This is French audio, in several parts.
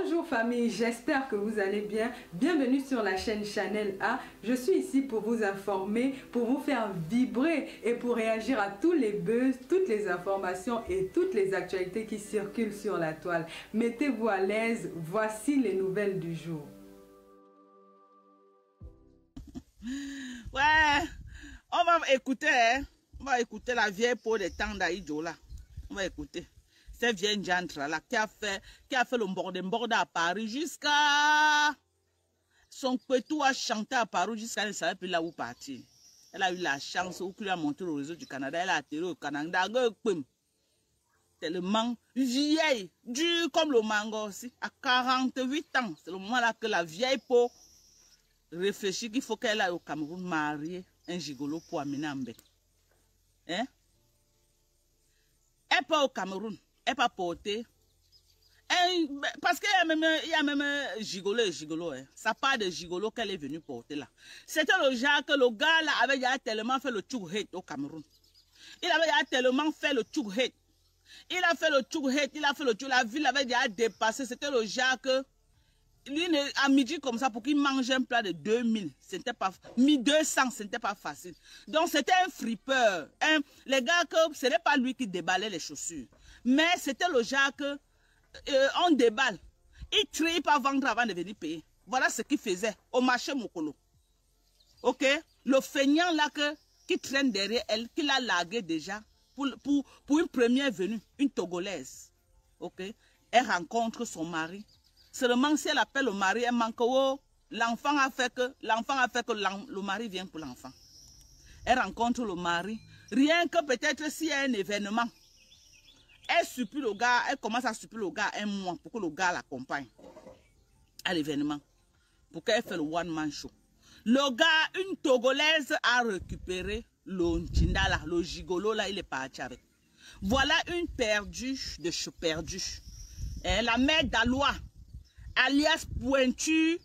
Bonjour famille, j'espère que vous allez bien. Bienvenue sur la chaîne Chanel A. Je suis ici pour vous informer, pour vous faire vibrer et pour réagir à tous les buzz, toutes les informations et toutes les actualités qui circulent sur la toile. Mettez-vous à l'aise, voici les nouvelles du jour. Ouais, on va écouter, hein? On va écouter la vieille peau des temps d'Aïdjo là. On va écouter. Cette vieille jantre là qui a fait le borde à Paris jusqu'à son pétou a chanté à Paris jusqu'à elle ne savait plus là où partir. Elle a eu la chance où lui a monté le réseau du Canada. Elle a atterri au Canada. Tellement vieille, dure comme le mango aussi. À 48 ans, c'est le moment là que la vieille peau réfléchit qu'il faut qu'elle aille au Cameroun marier un gigolo pour amener en bec. Hein? Elle part au Cameroun. Elle pas porté. Parce qu'il y a même gigolo et gigolo. Hein. Ça part de gigolo qu'elle est venue porter là. C'était le genre que le gars là avait déjà tellement fait le tchouk-hate au Cameroun. Il avait déjà tellement fait le tchouk-hate. Il a fait le tchouk-hate, il a fait le tchouk. La ville avait déjà dépassé. C'était le genre que lui, à midi comme ça, pour qu'il mange un plat de 2000, c'était pas 1200, c'était pas facile. Donc c'était un fripeur. Les gars, ce n'est pas lui qui déballait les chaussures. Mais c'était le genre que on déballe. Il trie pas vendre avant de venir payer. Voilà ce qu'il faisait au marché Mokolo. Ok? Le feignant là qui traîne derrière elle, qu'il a largué déjà pour une première venue, une Togolaise. Ok? Elle rencontre son mari. Seulement si elle appelle le mari, elle manque. Oh, l'enfant a fait que le mari vient pour l'enfant. Elle rencontre le mari. Rien que peut-être s'il y a un événement, elle supplie le gars, elle commence à supplier le gars un mois pour que le gars l'accompagne à l'événement. Pour qu'elle fasse le one-man show. Le gars, une Togolaise a récupéré le Ntindala, le gigolo là, il est parti avec. Voilà une perdue de cheveux perdus. La mère d'Alois, alias Pointu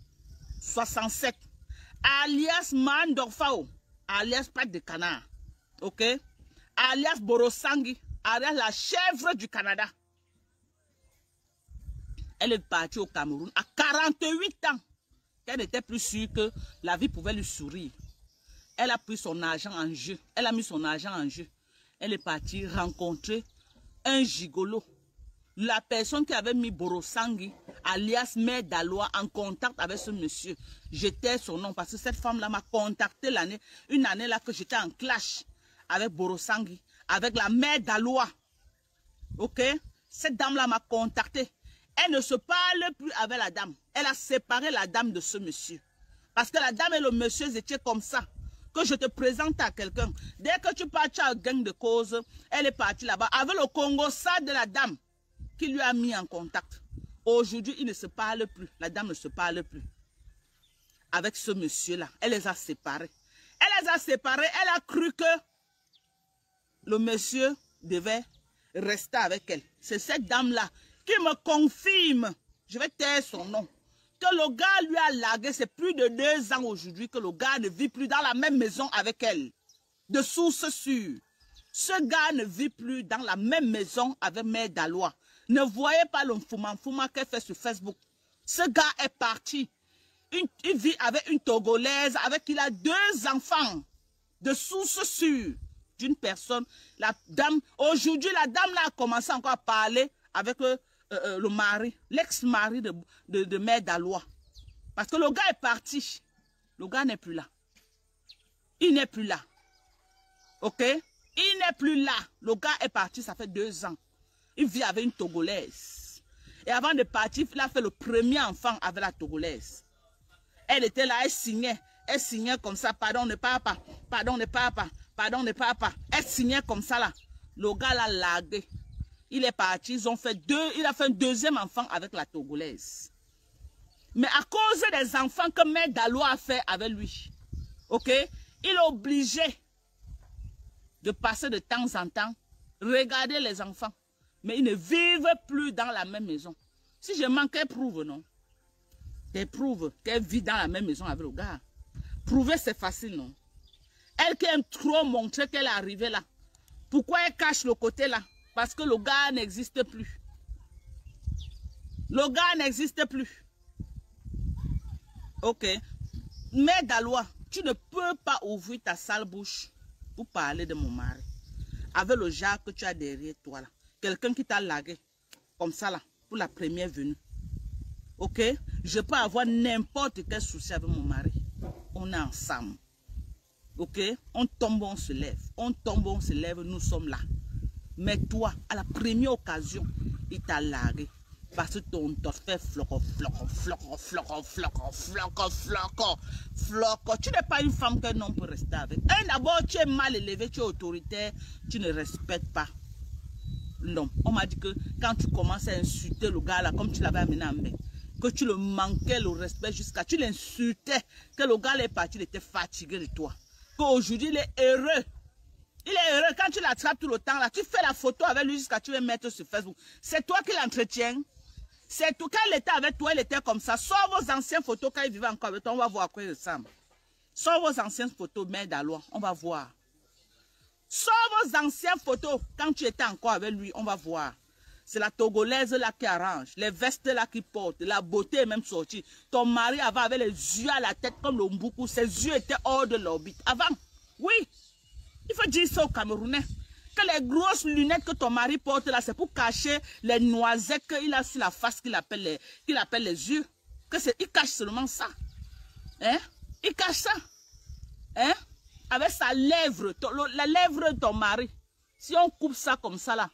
67, alias Mandorfao, alias Pat de Canard, ok, alias Borosangi, alias la chèvre du Canada. Elle est partie au Cameroun à 48 ans. Elle n'était plus sûre que la vie pouvait lui sourire. Elle a pris son argent en jeu. Elle a mis son argent en jeu. Elle est partie rencontrer un gigolo. La personne qui avait mis Borosangi, alias Mère d'Alois, en contact avec ce monsieur. J'étais son nom parce que cette femme-là m'a contacté une année là que j'étais en clash avec Borosangi, avec la Mère d'Alois. Ok? Cette dame-là m'a contacté. Elle ne se parle plus avec la dame. Elle a séparé la dame de ce monsieur. Parce que la dame et le monsieur étaient comme ça. Que je te présente à quelqu'un. Dès que tu partis à gang de cause, elle est partie là-bas avec le Congo, ça de la dame qui lui a mis en contact. Aujourd'hui, il ne se parle plus. La dame ne se parle plus avec ce monsieur-là. Elle les a séparés. Elle les a séparés. Elle a cru que le monsieur devait rester avec elle. C'est cette dame-là qui me confirme, je vais taire son nom, que le gars lui a largué. C'est plus de 2 ans aujourd'hui que le gars ne vit plus dans la même maison avec elle. De source sûre. Ce gars ne vit plus dans la même maison avec Mère d'Alois. Ne voyez pas le fouma qu'elle fait sur Facebook. Ce gars est parti. Il vit avec une Togolaise, avec qui il a 2 enfants. De source sûre. D'une personne. La dame, aujourd'hui, la dame là a commencé encore à parler avec le mari, l'ex-mari de Mère d'Alois. Parce que le gars est parti. Le gars n'est plus là. Il n'est plus là. Ok? Il n'est plus là. Le gars est parti, ça fait 2 ans. Il vit avec une Togolaise. Et avant de partir, il a fait le premier enfant avec la Togolaise. Elle était là, elle signait. Elle signait comme ça, pardon ne papa, pardon ne papa, pardon ne papa. Elle signait comme ça là. Le gars l'a largué. Il est parti, il a fait un 2e enfant avec la Togolaise. Mais à cause des enfants que Mère d'Alois a fait avec lui, ok, il est obligé de passer de temps en temps, regarder les enfants. Mais ils ne vivent plus dans la même maison. Si je manque, qu'elle prouve, non? Qu'elle prouve qu'elle vit dans la même maison avec le gars. Prouver, c'est facile, non? Elle qui aime trop montrer qu'elle est arrivée là. Pourquoi elle cache le côté là? Parce que le gars n'existe plus. Le gars n'existe plus. Ok. Mais Dalois, tu ne peux pas ouvrir ta sale bouche pour parler de mon mari. Avec le genre que tu as derrière toi là. Quelqu'un qui t'a largué. Comme ça là. Pour la première venue. Ok? Je peux avoir n'importe quel souci avec mon mari. On est ensemble. Ok? On tombe, on se lève. On tombe, on se lève. Nous sommes là. Mais toi, à la première occasion, il t'a largué. Parce que ton fait floco. Tu n'es pas une femme qu'un homme peut rester avec. Et d'abord, tu es mal élevé, tu es autoritaire, tu ne respectes pas l'homme. On m'a dit que quand tu commences à insulter le gars là, comme tu l'avais amené en main, que tu le manquais le respect jusqu'à, tu l'insultais, que le gars est parti, il était fatigué de toi. Qu'aujourd'hui, il est heureux. Il est heureux quand tu l'attrapes tout le temps là, tu fais la photo avec lui jusqu'à tu veux mettre sur Facebook. C'est toi qui l'entretiens. C'est tout. Quand il était avec toi, il était comme ça. Sors vos anciennes photos quand il vivait encore avec toi, on va voir à quoi il ressemble. Sors vos anciennes photos, mère d'Alois, on va voir. Sors vos anciennes photos quand tu étais encore avec lui, on va voir. C'est la Togolaise là qui arrange, les vestes là qui porte, la beauté est même sortie. Ton mari avant avait les yeux à la tête comme le Mboukou, ses yeux étaient hors de l'orbite. Avant, oui, il faut dire ça aux Camerounais. Que les grosses lunettes que ton mari porte là, c'est pour cacher les noisettes qu'il a sur la face qu'il appelle les yeux. Il cache seulement ça. Hein? Il cache ça. Hein? Avec sa lèvre, la lèvre de ton mari. Si on coupe ça comme ça là,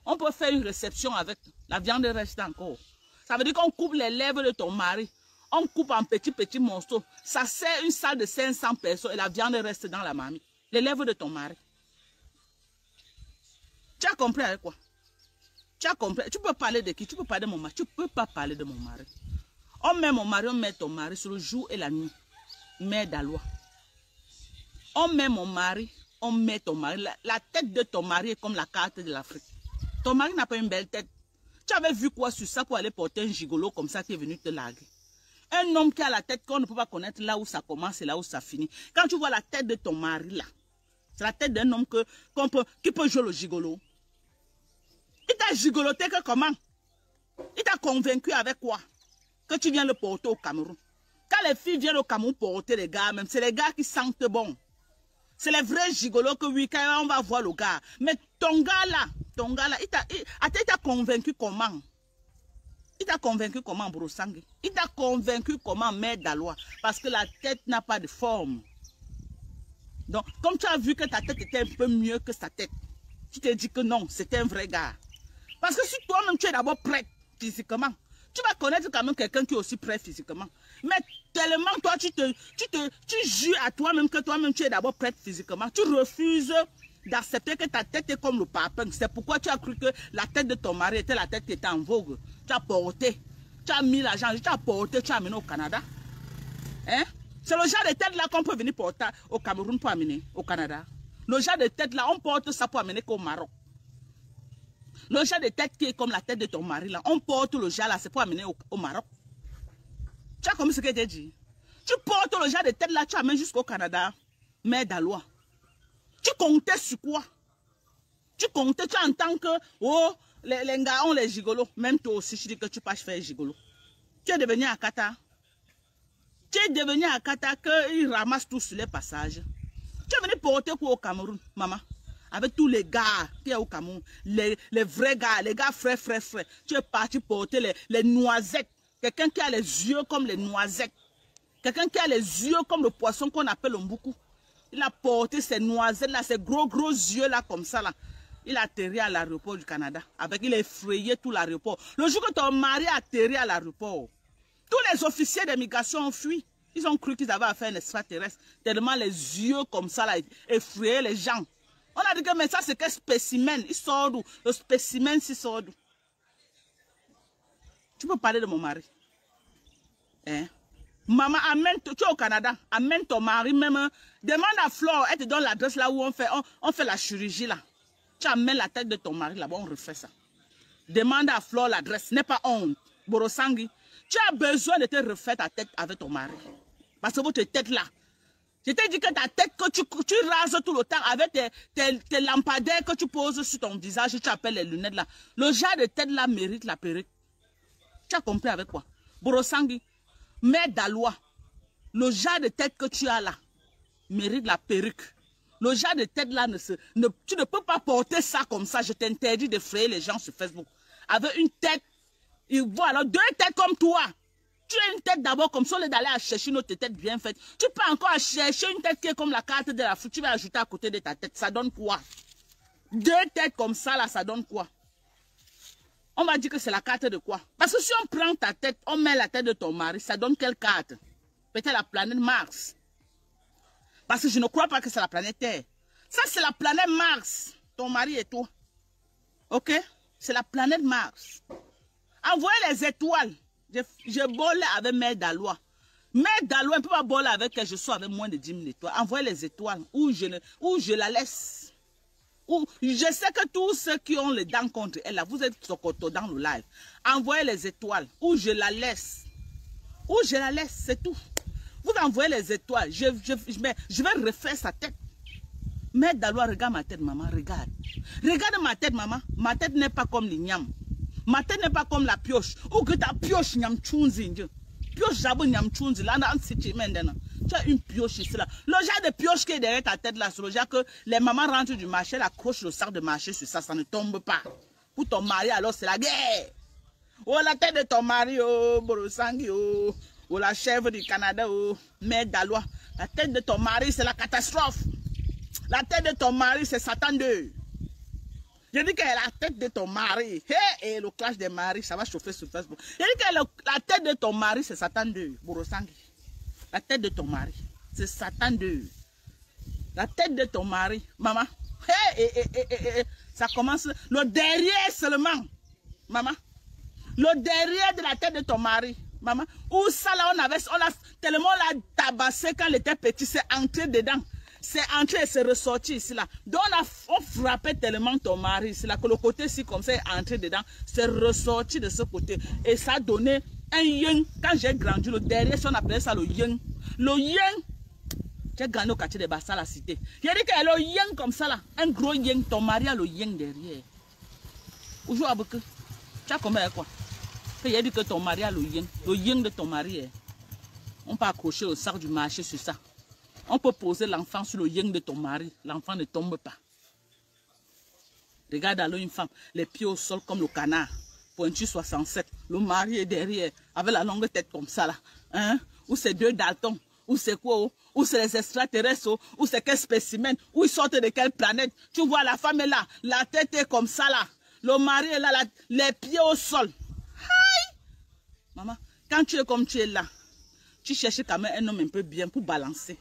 on peut faire une réception avec. La viande reste encore. Ça veut dire qu'on coupe les lèvres de ton mari. On coupe en petits morceaux. Ça sert une salle de 500 personnes et la viande reste dans la mamie. Les lèvres de ton mari. Tu as compris avec quoi? Tu as compris? Tu peux parler de qui? Tu peux parler de mon mari. Tu ne peux pas parler de mon mari. On met mon mari, on met ton mari sur le jour et la nuit. Mère d'Alois. On met mon mari, on met ton mari. La tête de ton mari est comme la carte de l'Afrique. Ton mari n'a pas une belle tête. Tu avais vu quoi sur ça pour aller porter un gigolo comme ça qui est venu te larguer? Un homme qui a la tête qu'on ne peut pas connaître là où ça commence et là où ça finit. Quand tu vois la tête de ton mari là, c'est la tête d'un homme qui peut jouer le gigolo. Il t'a gigoloté que comment? Il t'a convaincu avec quoi? Que tu viens le porter au Cameroun. Quand les filles viennent au Cameroun porter les gars, même c'est les gars qui sentent bon. C'est les vrais gigolos que oui, quand on va voir le gars. Mais ton gars là, il t'a convaincu comment? Il t'a convaincu comment, Brosangui? Il t'a convaincu comment, mère d'Alois? Parce que la tête n'a pas de forme. Donc, comme tu as vu que ta tête était un peu mieux que sa tête, tu t'es dit que non, c'était un vrai gars. Parce que si toi-même tu es d'abord prêt physiquement, tu vas connaître quand même quelqu'un qui est aussi prêt physiquement. Mais tellement toi, tu jures à toi-même que toi-même tu es d'abord prêt physiquement. Tu refuses d'accepter que ta tête est comme le papin. C'est pourquoi tu as cru que la tête de ton mari était la tête qui était en vogue. Tu as porté, tu as mis l'argent, tu as porté, tu as amené au Canada. Hein? C'est le genre de tête là qu'on peut venir porter au Cameroun pour amener au Canada. Le genre de tête là, on porte ça pour amener qu'au Maroc. Le genre de tête qui est comme la tête de ton mari là, on porte le genre là, c'est pour amener au Maroc. Tu as compris ce que j'ai dit? Tu portes le genre de tête là, tu amènes jusqu'au Canada. Mère d'Alois. Tu comptais sur quoi? Tu comptais, tu entends que, oh, les gars ont les gigolos. Même toi aussi, je dis que tu passes faire gigolo. Tu es devenu Akata. Tu es devenu Akata qu'ils ramassent tout sur les passages. Tu es venu porter quoi au Cameroun, maman? Avec tous les gars qui sont au Cameroun, les vrais gars, les gars frères. Tu es parti porter les noisettes. Quelqu'un qui a les yeux comme les noisettes. Quelqu'un qui a les yeux comme le poisson qu'on appelle le Mboukou. Il a porté ces noisettes là, ces gros yeux là comme ça là. Il a atterri à l'aéroport du Canada. Il a effrayé tout l'aéroport. Le jour que ton mari a atterri à l'aéroport, tous les officiers d'immigration ont fui. Ils ont cru qu'ils avaient affaire à un extraterrestre. Tellement les yeux comme ça là, effrayaient les gens. On a dit que mais ça c'est quel spécimen? Il sort d'où? Le spécimen il sort d'où? Tu peux parler de mon mari? Hein? Maman, amène, tu es au Canada, amène ton mari même. Demande à Flore, elle te donne l'adresse là où on fait la chirurgie là. Tu amènes la tête de ton mari là-bas, on refait ça. Demande à Flore l'adresse, n'est pas honte. Borosangui, tu as besoin de te refaire ta tête avec ton mari. Parce que votre tête là, je t'ai dit que ta tête que tu rases tout le temps avec tes lampadaires que tu poses sur ton visage, tu appelles les lunettes là. Le genre de tête là mérite la perruque. Tu as compris avec quoi? Borosangi, mère d'Alois, le genre de tête que tu as là mérite la perruque. Le genre de tête là, tu ne peux pas porter ça comme ça. Je t'interdis de frayer les gens sur Facebook. Avec une tête, ils voient alors 2 têtes comme toi. Tu as une tête d'abord comme ça, au lieu d'aller chercher une autre tête bien faite. Tu peux encore chercher une tête qui est comme la carte de l'Afrique. Tu vas ajouter à côté de ta tête. Ça donne quoi? 2 têtes comme ça là, ça donne quoi? On va dire que c'est la carte de quoi? Parce que si on prend ta tête, on met la tête de ton mari, ça donne quelle carte? Peut-être la planète Mars. Parce que je ne crois pas que c'est la planète Terre. Ça, c'est la planète Mars. Ton mari et toi. Ok? C'est la planète Mars. Envoyez les étoiles. Je vole avec Mère d'Alois. Mère d'Alois, on ne peut pas voler avec elle. Je suis avec moins de 10 000 étoiles. Envoyez les étoiles. Ou je la laisse. Ou, je sais que tous ceux qui ont les dents contre elle, là, vous êtes socoto dans le live. Envoyez les étoiles. Ou je la laisse. Ou je la laisse, c'est tout. Vous envoyez les étoiles. Je vais refaire sa tête. Mère d'Alois, regarde ma tête, maman. Regarde. Regarde ma tête, maman. Ma tête n'est pas comme l'igname. Ma tête n'est pas comme la pioche. Ou que ta pioche nyam tchunzi. Pioche jabou nyam tchunzi. Là, tu as une pioche ici, là. Le genre de pioche qui est derrière ta tête, là, c'est le genre que les mamans rentrent du marché, elle accroche le sac de marché sur ça, ça ne tombe pas. Pour ton mari, alors, c'est la guerre. Oh, la tête de ton mari, oh, Borosangi, oh. Oh, la chèvre du Canada, oh, Mère d'Alois. La tête de ton mari, c'est la catastrophe. La tête de ton mari, c'est Satan 2. Je dis que la tête de ton mari, et le clash des maris, ça va chauffer sur Facebook. Je dis que la tête de ton mari, c'est Satan 2, Borosangi. La tête de ton mari, c'est Satan 2. La tête de ton mari, maman, ça commence, le derrière seulement, maman. Le derrière de la tête de ton mari, maman. Où ça là, on a tellement la tabassé quand il était petit, c'est entré dedans. C'est entré et c'est ressorti ici là. Donc on frappait tellement ton mari ici là que le côté ici comme ça est entré dedans. C'est ressorti de ce côté. Et ça a donné un yin. Quand j'ai grandi, le derrière, on appelait ça le yin. Le yin. J'ai grandi au quartier de Bassa, la cité. J'ai dit que le yin comme ça là. Un gros yin. Ton mari a le yin derrière. Aujourd'hui, tu as combien quoi? Il a dit que ton mari a le yin de ton mari. On peut accrocher au sac du marché sur ça. On peut poser l'enfant sur le yin de ton mari. L'enfant ne tombe pas. Regarde alors une femme, les pieds au sol comme le canard. Pointu 67. Le mari est derrière, avec la longue tête comme ça là. Hein? Ou c'est 2 Dalton. Ou c'est quoi? Ou c'est les extraterrestres? Ou c'est quel spécimen? Ou ils sortent de quelle planète? Tu vois, la femme est là. La tête est comme ça là. Le mari est là, les pieds au sol. Aïe! Maman, quand tu es comme tu es là, tu cherches quand même un homme un peu bien pour balancer.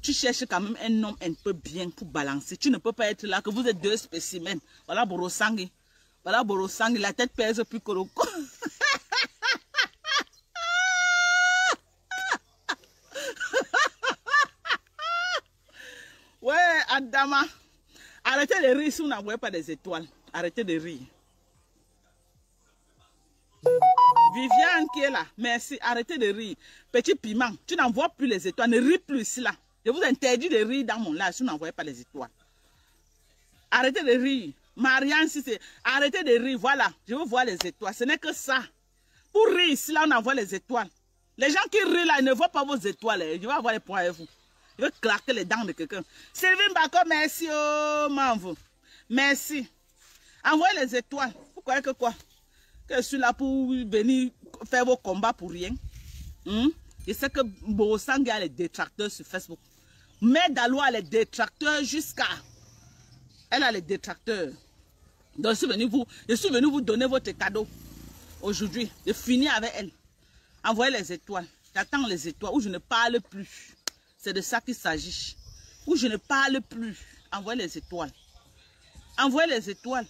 Tu cherches quand même un homme un peu bien pour balancer. Tu ne peux pas être là, que vous êtes 2 spécimens. Voilà Borosangi. Voilà Borosangi, la tête pèse plus que le corps. Ouais, Adama. Arrêtez de rire si vous n'envoyez pas des étoiles. Arrêtez de rire. Viviane qui est là, merci. Arrêtez de rire. Petit piment, tu n'envoies plus les étoiles. Ne ris plus ici là. Je vous interdis de rire dans mon live si vous n'envoyez pas les étoiles. Arrêtez de rire. Marianne, si c'est... Arrêtez de rire, voilà. Je veux voir les étoiles. Ce n'est que ça. Pour rire ici, là, on envoie les étoiles. Les gens qui rient là, ils ne voient pas vos étoiles. Je vais avoir les points avec vous. Je vais claquer les dents de quelqu'un. Sylvie Bako, merci, oh, Manvo. Merci. Envoyez les étoiles. Vous croyez que quoi? Que je suis là pour venir faire vos combats pour rien. Je sais que Borosangi a les détracteurs sur Facebook. Mère d'Alois a les détracteurs jusqu'à... Elle a les détracteurs. Donc je suis venu vous donner votre cadeau. Aujourd'hui, je finis avec elle. Envoyez les étoiles. J'attends les étoiles où je ne parle plus. C'est de ça qu'il s'agit. Où je ne parle plus. Envoyez les étoiles. Envoyez les étoiles.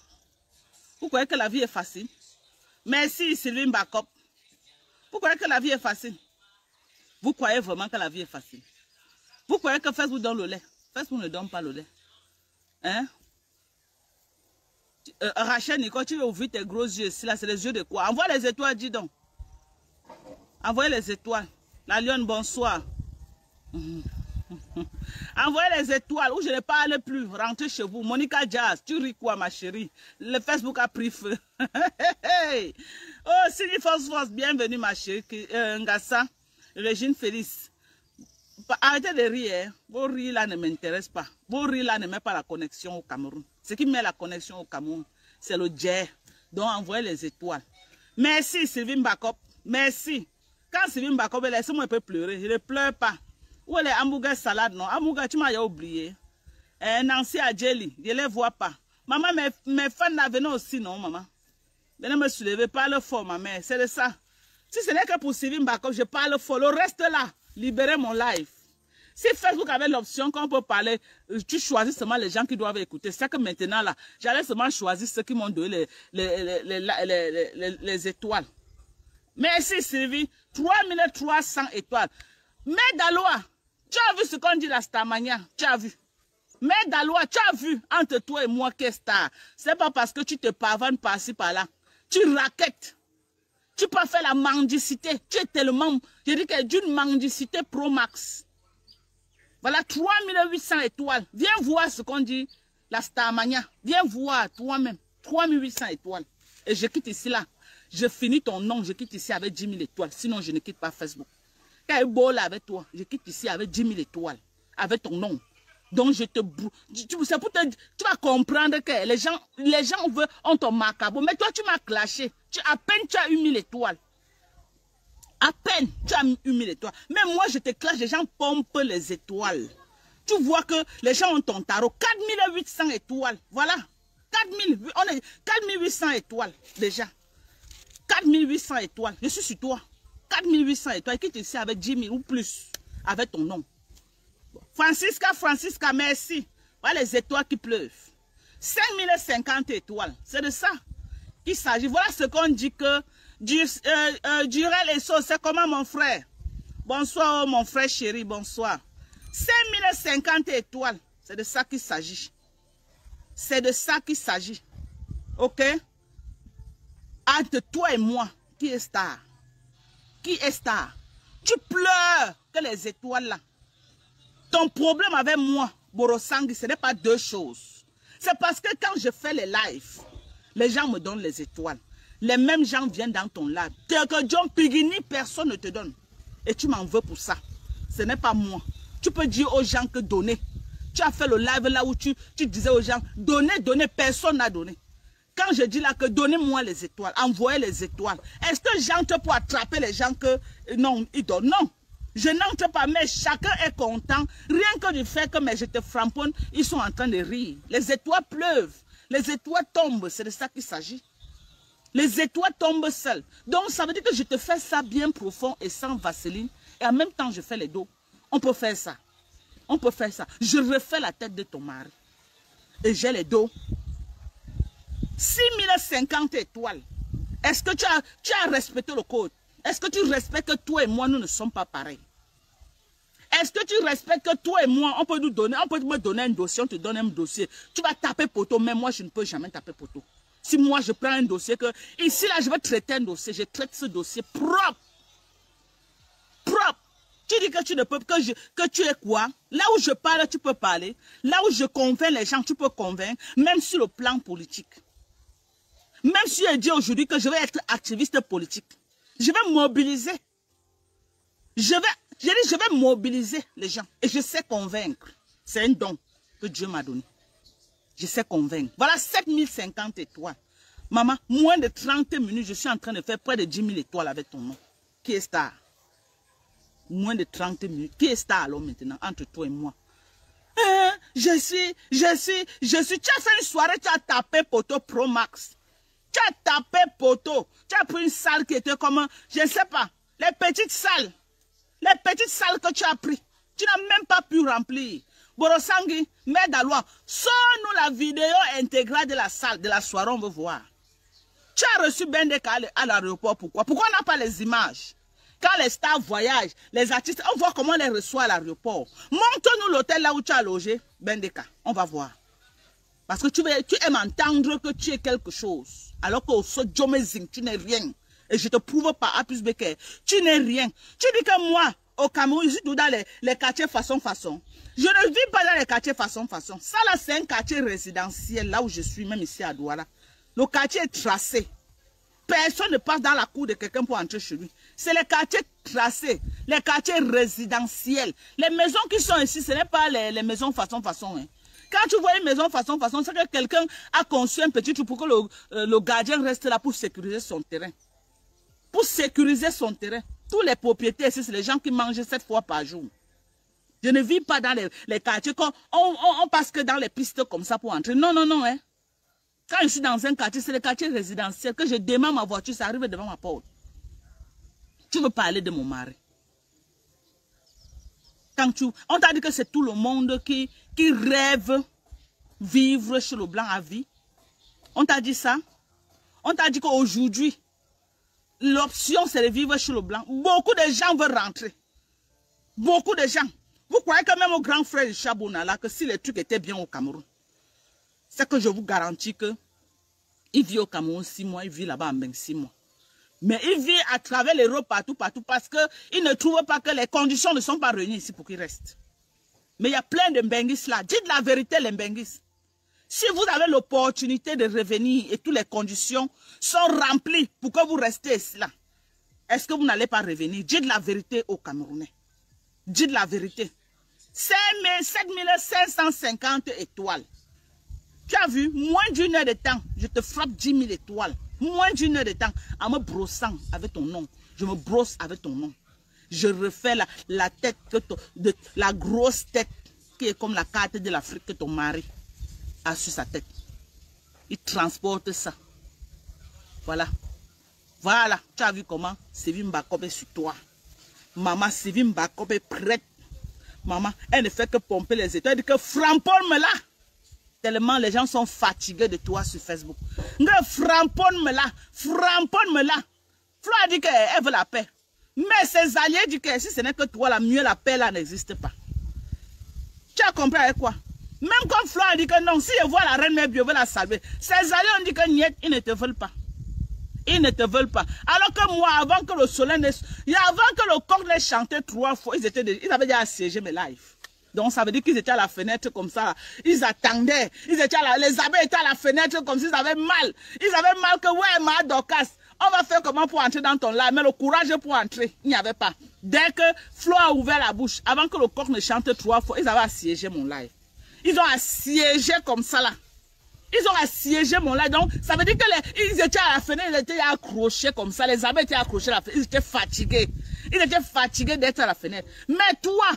Vous croyez que la vie est facile? Merci Sylvie Mbakop. Vous croyez que la vie est facile? Vous croyez vraiment que la vie est facile? Vous croyez que Facebook donne le lait? Facebook ne donne pas le lait. Hein? Rachel Nicole, tu veux ouvrir tes gros yeux ici là, c'est les yeux de quoi? Envoie les étoiles, dis donc. Envoyez les étoiles. La lionne, bonsoir. Envoyez les étoiles ou je ne parle plus. Rentrez chez vous. Monica Jazz, tu ris quoi ma chérie? Le Facebook a pris feu. Oh, Sylvie Force, bienvenue ma chérie. Ngassa, Régine Félix. Arrêtez de rire. Vos rires là ne m'intéressent pas. Vos rires là ne mettent pas la connexion au Cameroun. Ce qui met la connexion au Cameroun, c'est le jet. Donc envoyez les étoiles. Merci Sylvie Mbakop. Merci. Quand Sylvie Mbakop est là, laissez-moi un peu pleurer. Je ne pleure pas. Où est les hamburgers salades, non? Hamburgers, tu m'as oublié. Nancy Adjeli, je ne les vois pas. Maman, mes fans là, venez aussi, non, maman? Venez me soulever, parle fort, ma mère. C'est de ça. Si ce n'est que pour Sylvie Mbakop, je parle fort. Le reste là, libérez mon live. Si Facebook avait l'option qu'on peut parler, tu choisis seulement les gens qui doivent écouter. C'est que maintenant là, j'allais seulement choisir ceux qui m'ont donné les étoiles. Merci Sylvie. 3300 étoiles. Mais Daloa, tu as vu ce qu'on dit la Starmania? Tu as vu? Mais Daloa, tu as vu entre toi et moi qu'est star? C'est pas parce que tu te pavanes par-ci par-là. Tu raquettes. Tu peux faire la mendicité. Tu es tellement, je dis que d'une mendicité pro max. Voilà 3800 étoiles. Viens voir ce qu'on dit la Starmania. Viens voir toi-même. 3800 étoiles. Et je quitte ici là. Je finis ton nom. Je quitte ici avec 10 000 étoiles. Sinon, je ne quitte pas Facebook. Quand il est beau là avec toi, je quitte ici avec 10 000 étoiles. Avec ton nom. Donc, je te... C'est pour te... Tu vas comprendre que les gens ont ton macabre. Mais toi, tu m'as clashé. À peine tu as eu 1000 étoiles. À peine tu as eu 1000 étoiles. Mais moi, je te clash, les gens pompent les étoiles. Tu vois que les gens ont ton tarot. 4800 étoiles. Voilà. 4800 étoiles déjà. 4800 étoiles. Je suis sur toi. 4800 étoiles. Quitte ici avec 10 000 ou plus. Avec ton nom. Francisca, merci. Voilà les étoiles qui pleuvent. 5050 étoiles. C'est de ça qu'il s'agit. Voilà ce qu'on dit que Durel et ça, c'est comment mon frère? Bonsoir mon frère chéri, bonsoir. 5050 étoiles. C'est de ça qu'il s'agit. C'est de ça qu'il s'agit. Ok? Entre toi et moi, qui est star? Qui est star? Tu pleures que les étoiles là. Ton problème avec moi, Borosangi, ce n'est pas deux choses. C'est parce que quand je fais les lives, les gens me donnent les étoiles. Les mêmes gens viennent dans ton live. Que John Pigini, personne ne te donne. Et tu m'en veux pour ça. Ce n'est pas moi. Tu peux dire aux gens que donner. Tu as fait le live là où tu disais aux gens, donnez, personne n'a donné. Quand je dis là que donnez-moi les étoiles, envoyez les étoiles. Est-ce que j'entre pour attraper les gens que non, ils donnent? Non. Je n'entre pas, mais chacun est content. Rien que du fait que mais je te framponne, ils sont en train de rire. Les étoiles pleuvent. Les étoiles tombent. C'est de ça qu'il s'agit. Les étoiles tombent seules. Donc, ça veut dire que je te fais ça bien profond et sans vaseline. Et en même temps, je fais les dos. On peut faire ça. On peut faire ça. Je refais la tête de ton mari. Et j'ai les dos. 6050 étoiles. Est-ce que tu as respecté le code? Est-ce que tu respectes que toi et moi, nous ne sommes pas pareils? Est-ce que tu respectes que toi et moi, on peut me donner un dossier, on te donne un dossier. Tu vas taper poteau, mais moi, je ne peux jamais taper poteau. Si moi, je prends un dossier que... Ici, là, je vais traiter un dossier. Je traite ce dossier propre. Propre. Tu dis que tu ne peux... Que tu es quoi? Là où je parle, tu peux parler. Là où je convainc les gens, tu peux convaincre. Même sur le plan politique. Même si je dis aujourd'hui que je vais être activiste politique. Je vais mobiliser. Je vais mobiliser les gens. Et je sais convaincre. C'est un don que Dieu m'a donné. Je sais convaincre. Voilà 7050 étoiles. Maman, moins de 30 minutes, je suis en train de faire près de 10 000 étoiles avec ton nom. Qui est star? Moins de 30 minutes. Qui est star alors maintenant, entre toi et moi? Je suis. Tu as fait une soirée, tu as tapé poteau Pro Max. Tu as tapé poteau. Tu as pris une salle qui était comme, je ne sais pas, les petites salles. Les petites salles que tu as pris. Tu n'as même pas pu remplir. Borosangi, mets d'alois. Sors-nous la vidéo intégrale de la salle, de la soirée, on veut voir. Tu as reçu Bendeka à l'aéroport, pourquoi? Pourquoi on n'a pas les images? Quand les stars voyagent, les artistes, on voit comment on les reçoit à l'aéroport. Montre-nous l'hôtel là où tu as logé, Bendeka. On va voir. Parce que tu aimes entendre que tu es quelque chose. Alors qu'au Sojomezing, tu n'es rien. Et je te prouve par A plus B que tu n'es rien. Tu dis que moi, au Cameroun, je suis tout dans les quartiers façon. Je ne vis pas dans les quartiers façon. Ça là, c'est un quartier résidentiel, là où je suis, même ici à Douala. Le quartier est tracé. Personne ne passe dans la cour de quelqu'un pour entrer chez lui. C'est les quartiers tracés, les quartiers résidentiels. Les maisons qui sont ici, ce n'est pas les maisons façon. Hein. Quand tu vois une maison façon, c'est que quelqu'un a conçu un petit truc pour que le gardien reste là pour sécuriser son terrain. Pour sécuriser son terrain. Tous les propriétaires ici, c'est les gens qui mangent 7 fois par jour. Je ne vis pas dans les quartiers. On passe que dans les pistes comme ça pour entrer. Non, hein. Quand je suis dans un quartier, c'est le quartier résidentiel. Que je démarre ma voiture, ça arrive devant ma porte. Tu veux parler de mon mari. On t'a dit que c'est tout le monde qui rêve vivre chez le blanc à vie. On t'a dit ça. On t'a dit qu'aujourd'hui, l'option c'est de vivre chez le blanc. Beaucoup de gens veulent rentrer. Beaucoup de gens. Vous croyez que même au grand frère de Chabouna, là, que si les trucs étaient bien au Cameroun, c'est que je vous garantis que il vit au Cameroun 6 mois, il vit là-bas en 6 mois. Mais il vit à travers l'Europe partout, parce qu'il ne trouve pas que les conditions ne sont pas réunies ici pour qu'il reste. Mais il y a plein de Mbenguis là. Dites la vérité, les Mbenguis. Si vous avez l'opportunité de revenir et toutes les conditions sont remplies pour que vous restez ici là, est-ce que vous n'allez pas revenir? Dites la vérité aux Camerounais. Dites la vérité. 7550 étoiles. Tu as vu, moins d'1 heure de temps, je te frappe 10 000 étoiles. Moins d'1 heure de temps, en me brossant avec ton nom. Je me brosse avec ton nom. Je refais la tête, la grosse tête qui est comme la carte de l'Afrique que ton mari a sur sa tête. Il transporte ça. Voilà. Voilà. Tu as vu comment Sylvie Mbakop est sur toi. Maman, Sylvie Mbakop est prête. Maman, elle ne fait que pomper les étoiles. Elle dit que framponne-me là. Tellement les gens sont fatigués de toi sur Facebook. Framponne-me là. Framponne-me là. Flo a dit qu'elle veut la paix. Mais ses alliés disent que si ce n'est que toi, la mieux la paix là n'existe pas. Tu as compris avec quoi? Même quand Flo a dit que non, si je vois la reine mère, je veux la salver. Ses alliés ont dit que niet, ils ne te veulent pas. Ils ne te veulent pas. Alors que moi, avant que le soleil ne... Avant que le coq les chantait 3 fois, ils avaient déjà assiégé mes lives. Donc ça veut dire qu'ils étaient à la fenêtre comme ça. Ils attendaient. Les abeilles étaient à la fenêtre comme s'ils avaient mal. Ils avaient mal que, ouais, ma Dorcas, on va faire comment pour entrer dans ton live. Mais le courage pour entrer, il n'y avait pas. Dès que Flo a ouvert la bouche, avant que le coq ne chante 3 fois, ils avaient assiégé mon live. Ils ont assiégé comme ça là. Ils ont assiégé mon live. Donc ça veut dire qu'ils étaient à la fenêtre, ils étaient accrochés comme ça. Les abeilles étaient accrochés à la fenêtre. Ils étaient fatigués. Ils étaient fatigués d'être à la fenêtre. Mais toi,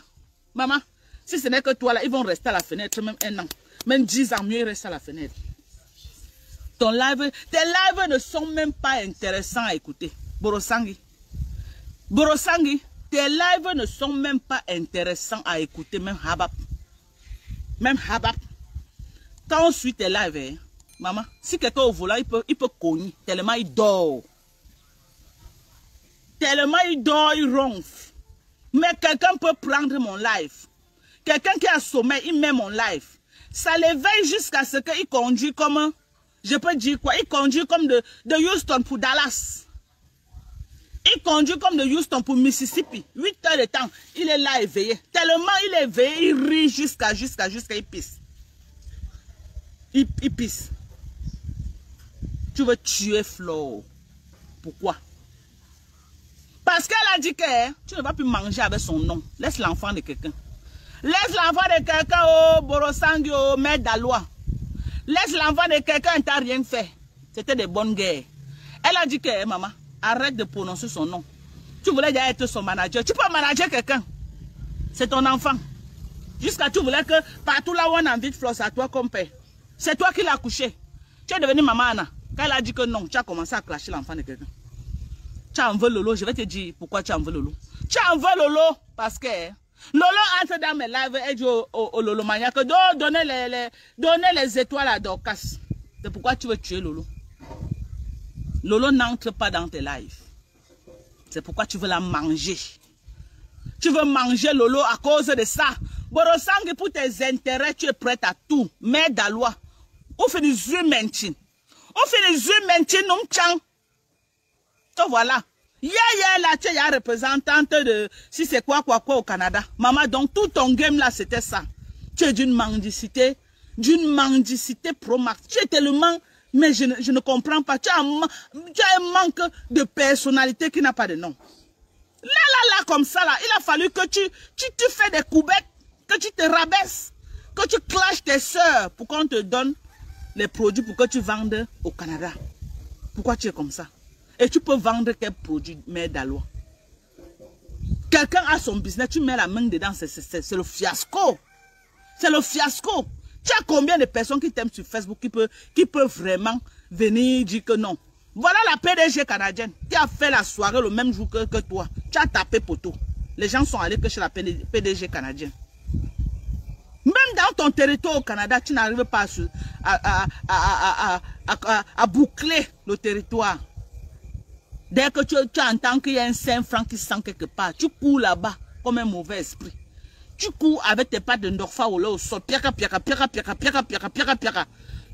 maman, si ce n'est que toi là, ils vont rester à la fenêtre même 1 an. Même 10 ans mieux, ils restent à la fenêtre. Tes lives ne sont même pas intéressants à écouter. Borosangi. Borosangi, tes lives ne sont même pas intéressants à écouter, même Habab. Même Habab. Quand on suit tes lives, hein, maman, si quelqu'un au volant, il peut cogner, tellement il dort. Tellement il dort, il ronfle. Mais quelqu'un peut prendre mon live. Quelqu'un qui a sommeil, il met mon live. Ça l'éveille jusqu'à ce qu'il conduit comme... Je peux dire quoi? Il conduit comme de Houston pour Dallas. Il conduit comme de Houston pour Mississippi. 8 heures de temps. Il est là éveillé. Tellement il est éveillé, il rit jusqu'à il pisse. Il pisse. Tu veux tuer Flo. Pourquoi? Parce qu'elle a dit que tu ne vas plus manger avec son nom. Laisse l'enfant de quelqu'un. Laisse l'enfant de quelqu'un au Borosangi, au maître d'Alois. Laisse l'enfant de quelqu'un, il t'a rien fait. C'était des bonnes guerres. Elle a dit que, maman, arrête de prononcer son nom. Tu voulais déjà être son manager. Tu peux manager quelqu'un. C'est ton enfant. Jusqu'à tu voulais que partout là où on a envie de floss à toi comme père. C'est toi qui l'as couché. Tu es devenu maman Anna. Quand elle a dit que non, tu as commencé à clasher l'enfant de quelqu'un. Tu en veux Lolo, je vais te dire pourquoi tu en veux Lolo. Tu en veux Lolo parce que Lolo entre dans mes lives et dit au Lolo Mania que donnez les étoiles à Dorcas. C'est pourquoi tu veux tuer Lolo. Lolo n'entre pas dans tes lives. C'est pourquoi tu veux la manger. Tu veux manger Lolo à cause de ça. Borosangi, pour tes intérêts, tu es prête à tout. Mais d'Alois, on fait des yeux mentines. On fait des yeux mentines, non tchang. Donc voilà. Là, tu es la représentante de si c'est quoi au Canada. Maman, donc tout ton game là, c'était ça. Tu es d'une mendicité pro max. Tu es tellement, mais je ne comprends pas. Tu as un manque de personnalité qui n'a pas de nom. Là, comme ça, là, il a fallu que tu fais des coubettes, que tu te rabaisses, que tu clashes tes soeurs pour qu'on te donne les produits pour que tu vendes au Canada. Pourquoi tu es comme ça? Et tu peux vendre quel produit, mère d'Alois? Quelqu'un a son business, tu mets la main dedans, c'est le fiasco. C'est le fiasco. Tu as combien de personnes qui t'aiment sur Facebook qui peuvent vraiment venir dire que non? Voilà la PDG canadienne qui a fait la soirée le même jour que toi. Tu as tapé poteau. Les gens sont allés que chez la PDG canadienne. Même dans ton territoire au Canada, tu n'arrives pas à boucler le territoire. Dès que tu entends qu'il y a un Saint-Franc qui sent quelque part, tu cours là-bas comme un mauvais esprit. Tu cours avec tes pattes de Ndorfa au sol, piaka.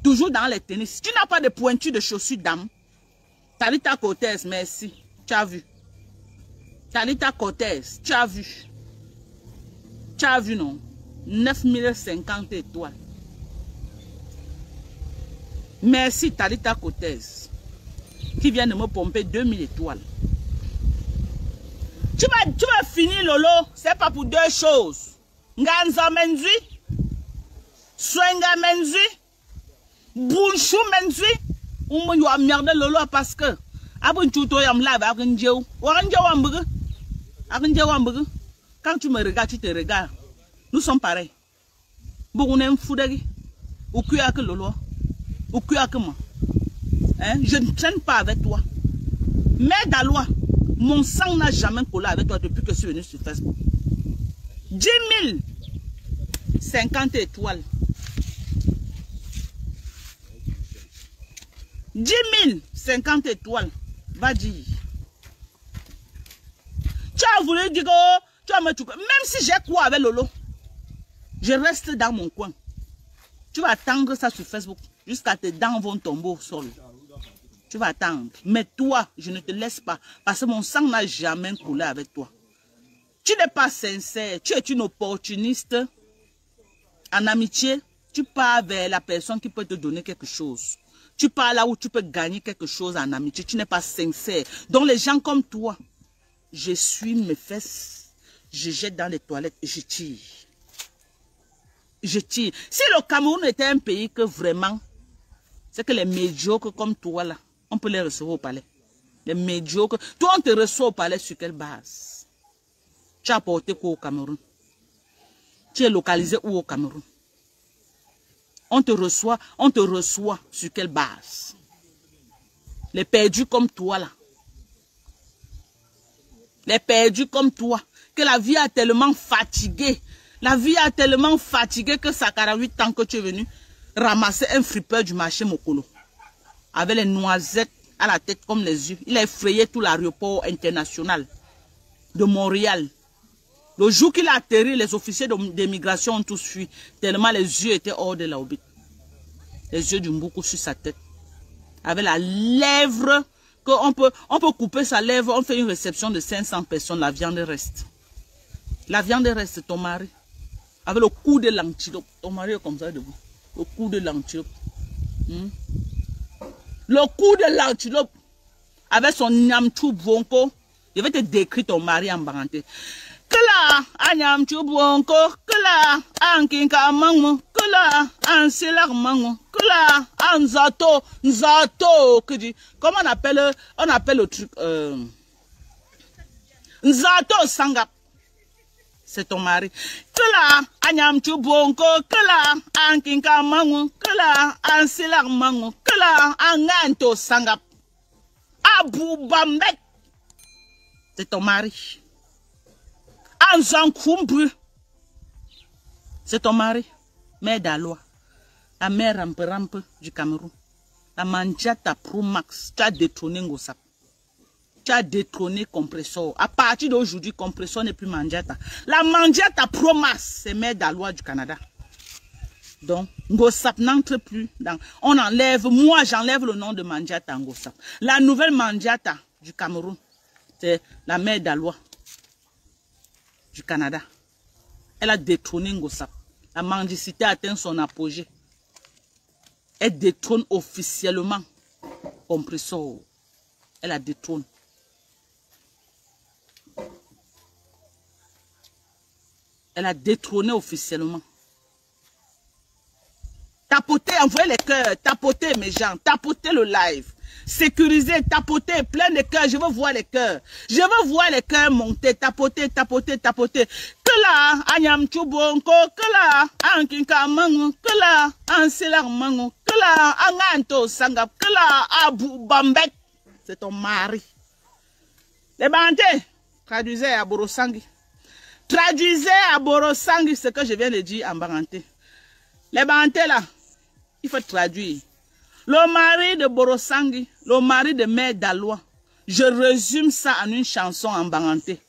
Toujours dans les tennis. Tu n'as pas de pointure de chaussures d'âme. Talita Cortez, merci. Tu as vu. Talita Cortez, tu as vu. Tu as vu, non? 9050 étoiles. Merci Talita Cortez, qui vient de me pomper 2000 étoiles. Tu vas finir, Lolo. C'est pas pour deux choses. Nganza Menzi, Swenga Menzi, Bunchou Menzi. On me a merdé Lolo parce que quand tu me regardes, tu te regardes. Nous sommes pareils. On aime Foudagi. Ou que Lolo. Ou que moi. Je ne traîne pas avec toi. Mais d'Alois, mon sang n'a jamais collé avec toi depuis que je suis venu sur Facebook. 10 000 50 étoiles. 10 000 50 étoiles. Va dire. Tu as voulu dire que tu vas me tuer. Même si j'ai quoi avec Lolo, je reste dans mon coin. Tu vas attendre ça sur Facebook jusqu'à tes dents vont tomber au sol. Tu vas attendre. Mais toi, je ne te laisse pas. Parce que mon sang n'a jamais coulé avec toi. Tu n'es pas sincère. Tu es une opportuniste. En amitié, tu pars vers la personne qui peut te donner quelque chose. Tu pars là où tu peux gagner quelque chose en amitié. Tu n'es pas sincère. Donc les gens comme toi, je suis mes fesses, je jette dans les toilettes et je tire. Je tire. Si le Cameroun était un pays que vraiment, c'est que les médiocres comme toi là, on peut les recevoir au palais. Les médiocres. Toi, on te reçoit au palais sur quelle base? Tu as apporté quoi au Cameroun? Tu es localisé où au Cameroun? On te reçoit sur quelle base? Les perdus comme toi là. Les perdus comme toi. Que la vie a tellement fatigué. La vie a tellement fatigué que ça 48 ans que tu es venu ramasser un fripeur du marché Mokolo. Avec les noisettes à la tête comme les yeux. Il a effrayé tout l'aéroport international de Montréal. Le jour qu'il a atterri, les officiers d'immigration ont tous fui. Tellement les yeux étaient hors de la orbite. Les yeux du Mboukou sur sa tête. Avec la lèvre, on peut couper sa lèvre, on fait une réception de 500 personnes, la viande reste. La viande reste, ton mari. Avec le cou de l'antilope. Ton mari est comme ça debout. Le cou de l'antilope. Le cou de l'antilope. Avec son nyamchou bonko. Je vais te décrire ton mari en parenté. Que là, anyamchou bonko. Que là, ankinka mango. Que là, ansilar mango. Que là, anzato. Nzato. Comment on appelle le truc? Nzato sangap. C'est ton mari. Que là, anyamchou bonko. Que là, ankinka mango. Que là, ansilar mango. Que là, anganto sangap. Abou Bambek. C'est ton mari. Anzankoumbu. C'est ton mari. Mère d'Alois. La mère rampe du Cameroun. La Mandiata Pro Max. Tu as détrôné Ngosap. Tu as détrôné Compressor. À partir d'aujourd'hui, Compressor n'est plus Mandiata. La Mandiata Pro Max, c'est mère d'Alois du Canada. Donc, Ngosap n'entre plus dans... On enlève, moi j'enlève le nom de Mandiata Ngosap. La nouvelle Mandiata du Cameroun. C'est la mère d'Alois du Canada. Elle a détrôné Ngosap. La mendicité a atteint son apogée. Elle détrône officiellement Compressor. Elle a détrône. Elle a détrôné officiellement. Tapotez, envoyez les cœurs. Tapotez mes gens. Tapotez le live. Sécurisez, tapotez, plein de cœurs. Je veux voir les cœurs. Je veux voir les cœurs monter. Tapotez, tapotez, tapotez. Que là, Anyam Chubonko. Que là, Ankinka Mango. Que là, Anselar Mango. Que là, Anganto Sangap. Que là, Abou Bambek. C'est ton mari. Les bandits, traduisez à Borosangi. Traduisez à Borosangi ce que je viens de dire en Baranté. Les bandits là, il faut traduire. Le mari de Borosangi, le mari de Mère d'Alois. Je résume ça en une chanson en Baranté.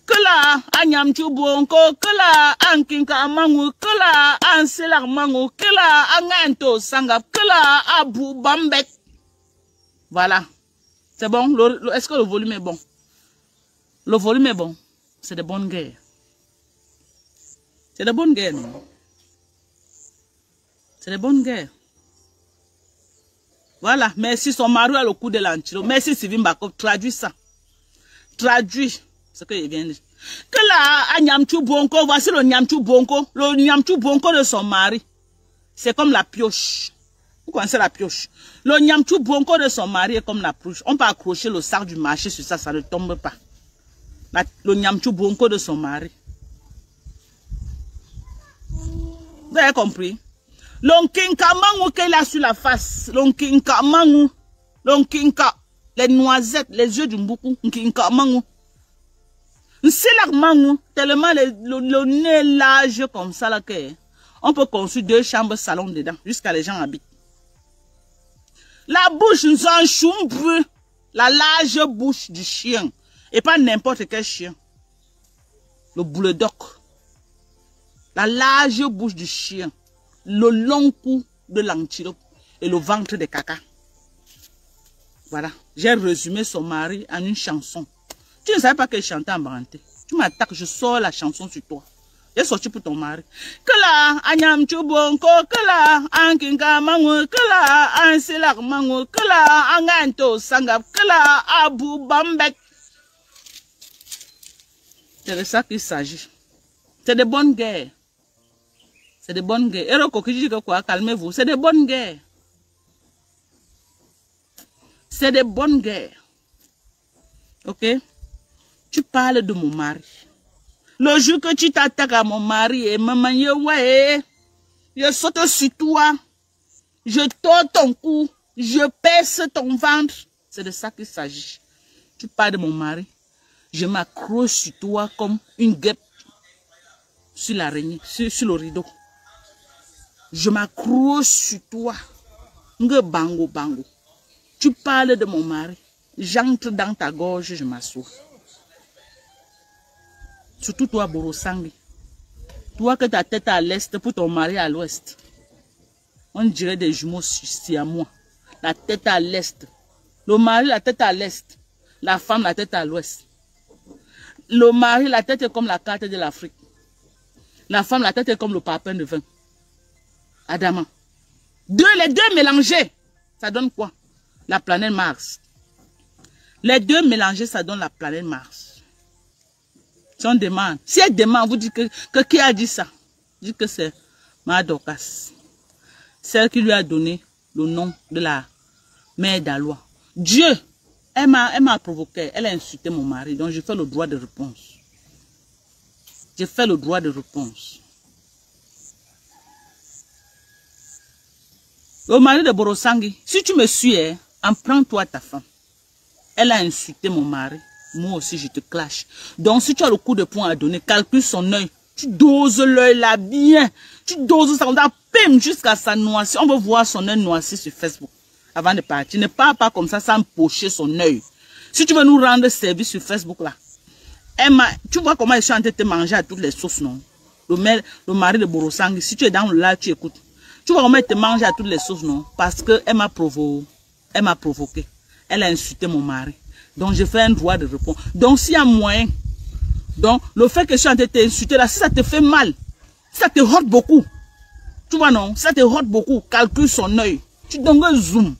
Que là, Anyam Chubonko, que là, Ankinka Mangu, que là, Anselar Mangu, que là, Anganto Sangap, que là, Abou Bambek. Voilà. C'est bon? Est-ce que le volume est bon? Le volume est bon. C'est de bonnes guerres. C'est de bonnes guerres, non? C'est de bonnes guerres. Voilà. Merci, son mari a le coup de l'antilo. Merci, Sylvie Mbakov. Traduis ça. Traduis ce que je viens de dire. Que là, à Nyamchou Bonko, voici le Nyamchou Bonko. Le Nyamchou Bonko de son mari. C'est comme la pioche. Vous connaissez la pioche? Le Nyamchou Bonko de son mari est comme la pioche. On peut accrocher le sac du marché sur ça, ça ne tombe pas. Le Nyamchou Bonko de son mari. Vous avez compris? L'onkinka mangu qu'elle a sur la face. L'onkinka mangu. L'onkinka. Les noisettes, les yeux du mboukou. L'onkinka mangu. C'est la mangu. Tellement le nez large comme ça là que on peut construire 2 chambres salon dedans. Jusqu'à les gens habitent. La bouche nous en choume. La large bouche du chien. Et pas n'importe quel chien. Le bulldog. La large bouche du chien. Le long cou de l'antilope. Et le ventre de caca. Voilà. J'ai résumé son mari en une chanson. Tu ne savais pas qu'elle chantait en Baranté. Tu m'attaques, je sors la chanson sur toi. J'ai sorti pour ton mari. Que là, Anyam Chubonko, que là, Ankinka Mango, que là, Anselar Mango, que là, Anganto Sangap, que là, Abou Bambek. C'est de ça qu'il s'agit. C'est de bonnes guerres. C'est de bonnes guerres. Eroko qui dit que quoi, calmez-vous. C'est de bonnes guerres. C'est de bonnes guerres. Ok? Tu parles de mon mari. Le jour que tu t'attaques à mon mari, et maman, je saute sur toi. Je tords ton cou. Je pèse ton ventre. C'est de ça qu'il s'agit. Tu parles de mon mari. Je m'accroche sur toi comme une guêpe sur l'araignée, sur le rideau. Je m'accroche sur toi. Bango, bango. Tu parles de mon mari. J'entre dans ta gorge, je m'assois. Surtout toi, Borosangi. Toi que ta tête à l'est pour ton mari à l'ouest. On dirait des jumeaux siamois. La tête à l'est. Le mari, la tête à l'est. La femme, la tête à l'ouest. Le mari, la tête est comme la carte de l'Afrique. La femme, la tête est comme le parpaing de vin. Adama. Les deux mélangés, ça donne quoi? La planète Mars. Les deux mélangés, ça donne la planète Mars. Si on demande, si elle demande, vous dites que qui a dit ça? Dites que c'est Madokas. Celle qui lui a donné le nom de la mère d'Alois. Dieu, elle m'a provoqué, elle a insulté mon mari, donc je fais le droit de réponse. J'ai fait le droit de réponse. Le mari de Borosangi, si tu me suis, en prends-toi ta femme. Elle a insulté mon mari. Moi aussi, je te clash. Donc, si tu as le coup de poing à donner, calcule son œil. Tu doses l'œil là bien. Tu doses ça, on a pim jusqu'à sa noircie. On veut voir son œil noirci sur Facebook avant de partir. Ne pars pas comme ça sans pocher son œil. Si tu veux nous rendre service sur Facebook là, tu vois comment ils sont en train de te manger à toutes les sauces, non? Le mari de Borosangi, si tu es dans le live, tu écoutes. Tu vois comment il te mange à toutes les sauces, non? Parce qu'elle m'a provoqué. Elle a insulté mon mari. Donc, je fais un droit de répondre. Donc, s'il y a moyen, donc, le fait que je suis en train de t'insulter là, si ça te fait mal, si ça te rote beaucoup, tu vois non, si ça te rote beaucoup, calcule son œil. Tu donnes un zoom.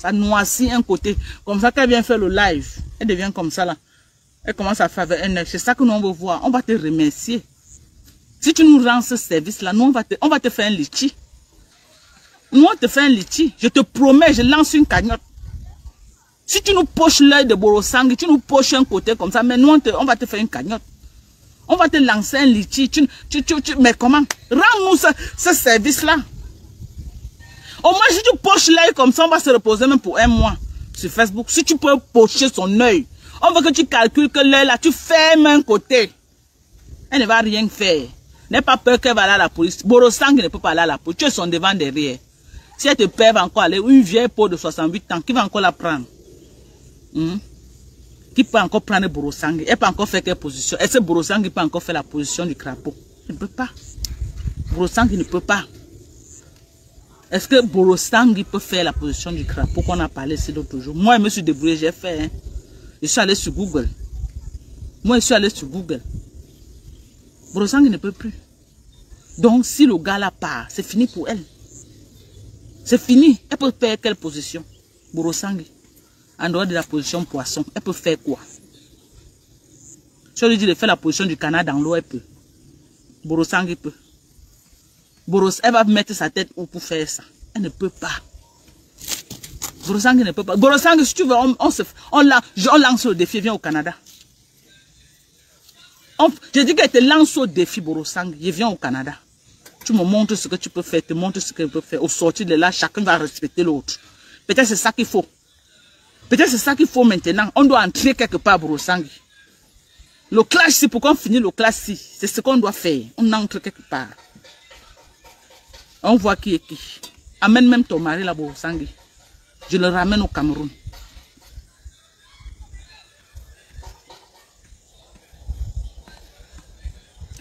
Ça noircit un côté. Comme ça, quand elle vient faire le live, elle devient comme ça là. Elle commence à faire un œil. C'est ça que nous on veut voir. On va te remercier. Si tu nous rends ce service là, nous on va te faire un litchi. Nous on te fait un litchi. Je te promets, je lance une cagnotte. Si tu nous poches l'œil de Borosangui, tu nous poches un côté comme ça, mais nous on va te faire une cagnotte. On va te lancer un litchi. Mais comment? Rends-nous ce service là. Au moins, si tu poches l'œil comme ça, on va se reposer même pour un mois sur Facebook. Si tu peux pocher son œil, on veut que tu calcules que l'œil là, tu fermes un côté. Elle ne va rien faire. N'aie pas peur qu'elle va aller à la police. Borosangui ne peut pas aller à la police. Tu es son devant derrière. Si elle te perd, va encore aller. Une vieille peau de 68 ans, qui va encore la prendre? Qui peut encore prendre Borosangui? Elle peut encore faire quelle position? Est-ce que Borosangui peut encore faire la position du crapaud? Il ne peut pas. Borosangui ne peut pas. Est-ce que Borosangui peut faire la position du crapaud qu'on a parlé ici l'autre jour? Moi, je me suis débrouillé, j'ai fait. Hein. Je suis allé sur Google. Moi, je suis allé sur Google. Borosangui ne peut plus. Donc, si le gars là part, c'est fini pour elle. C'est fini. Elle peut faire quelle position? Borosangui. En dehors de la position poisson, elle peut faire quoi? Si on lui dit de faire la position du canard dans l'eau, elle peut. Borosangui peut. Elle va mettre sa tête où pour faire ça. Elle ne peut pas. Borosangui ne peut pas. Borosangui, si tu veux, on lance le défi, viens au Canada. Je dis qu'elle te lance au défi, Borosangui, je viens au Canada. Tu me montres ce que tu peux faire, tu montres ce que tu peux faire. Au sortir de là, chacun va respecter l'autre. Peut-être c'est ça qu'il faut. Peut-être c'est ça qu'il faut maintenant. On doit entrer quelque part, Borosangui. Le clash, c'est pourquoi on finit le clash, c'est ce qu'on doit faire. On entre quelque part. On voit qui est qui. Amène même ton mari là, Borosangui. Je le ramène au Cameroun.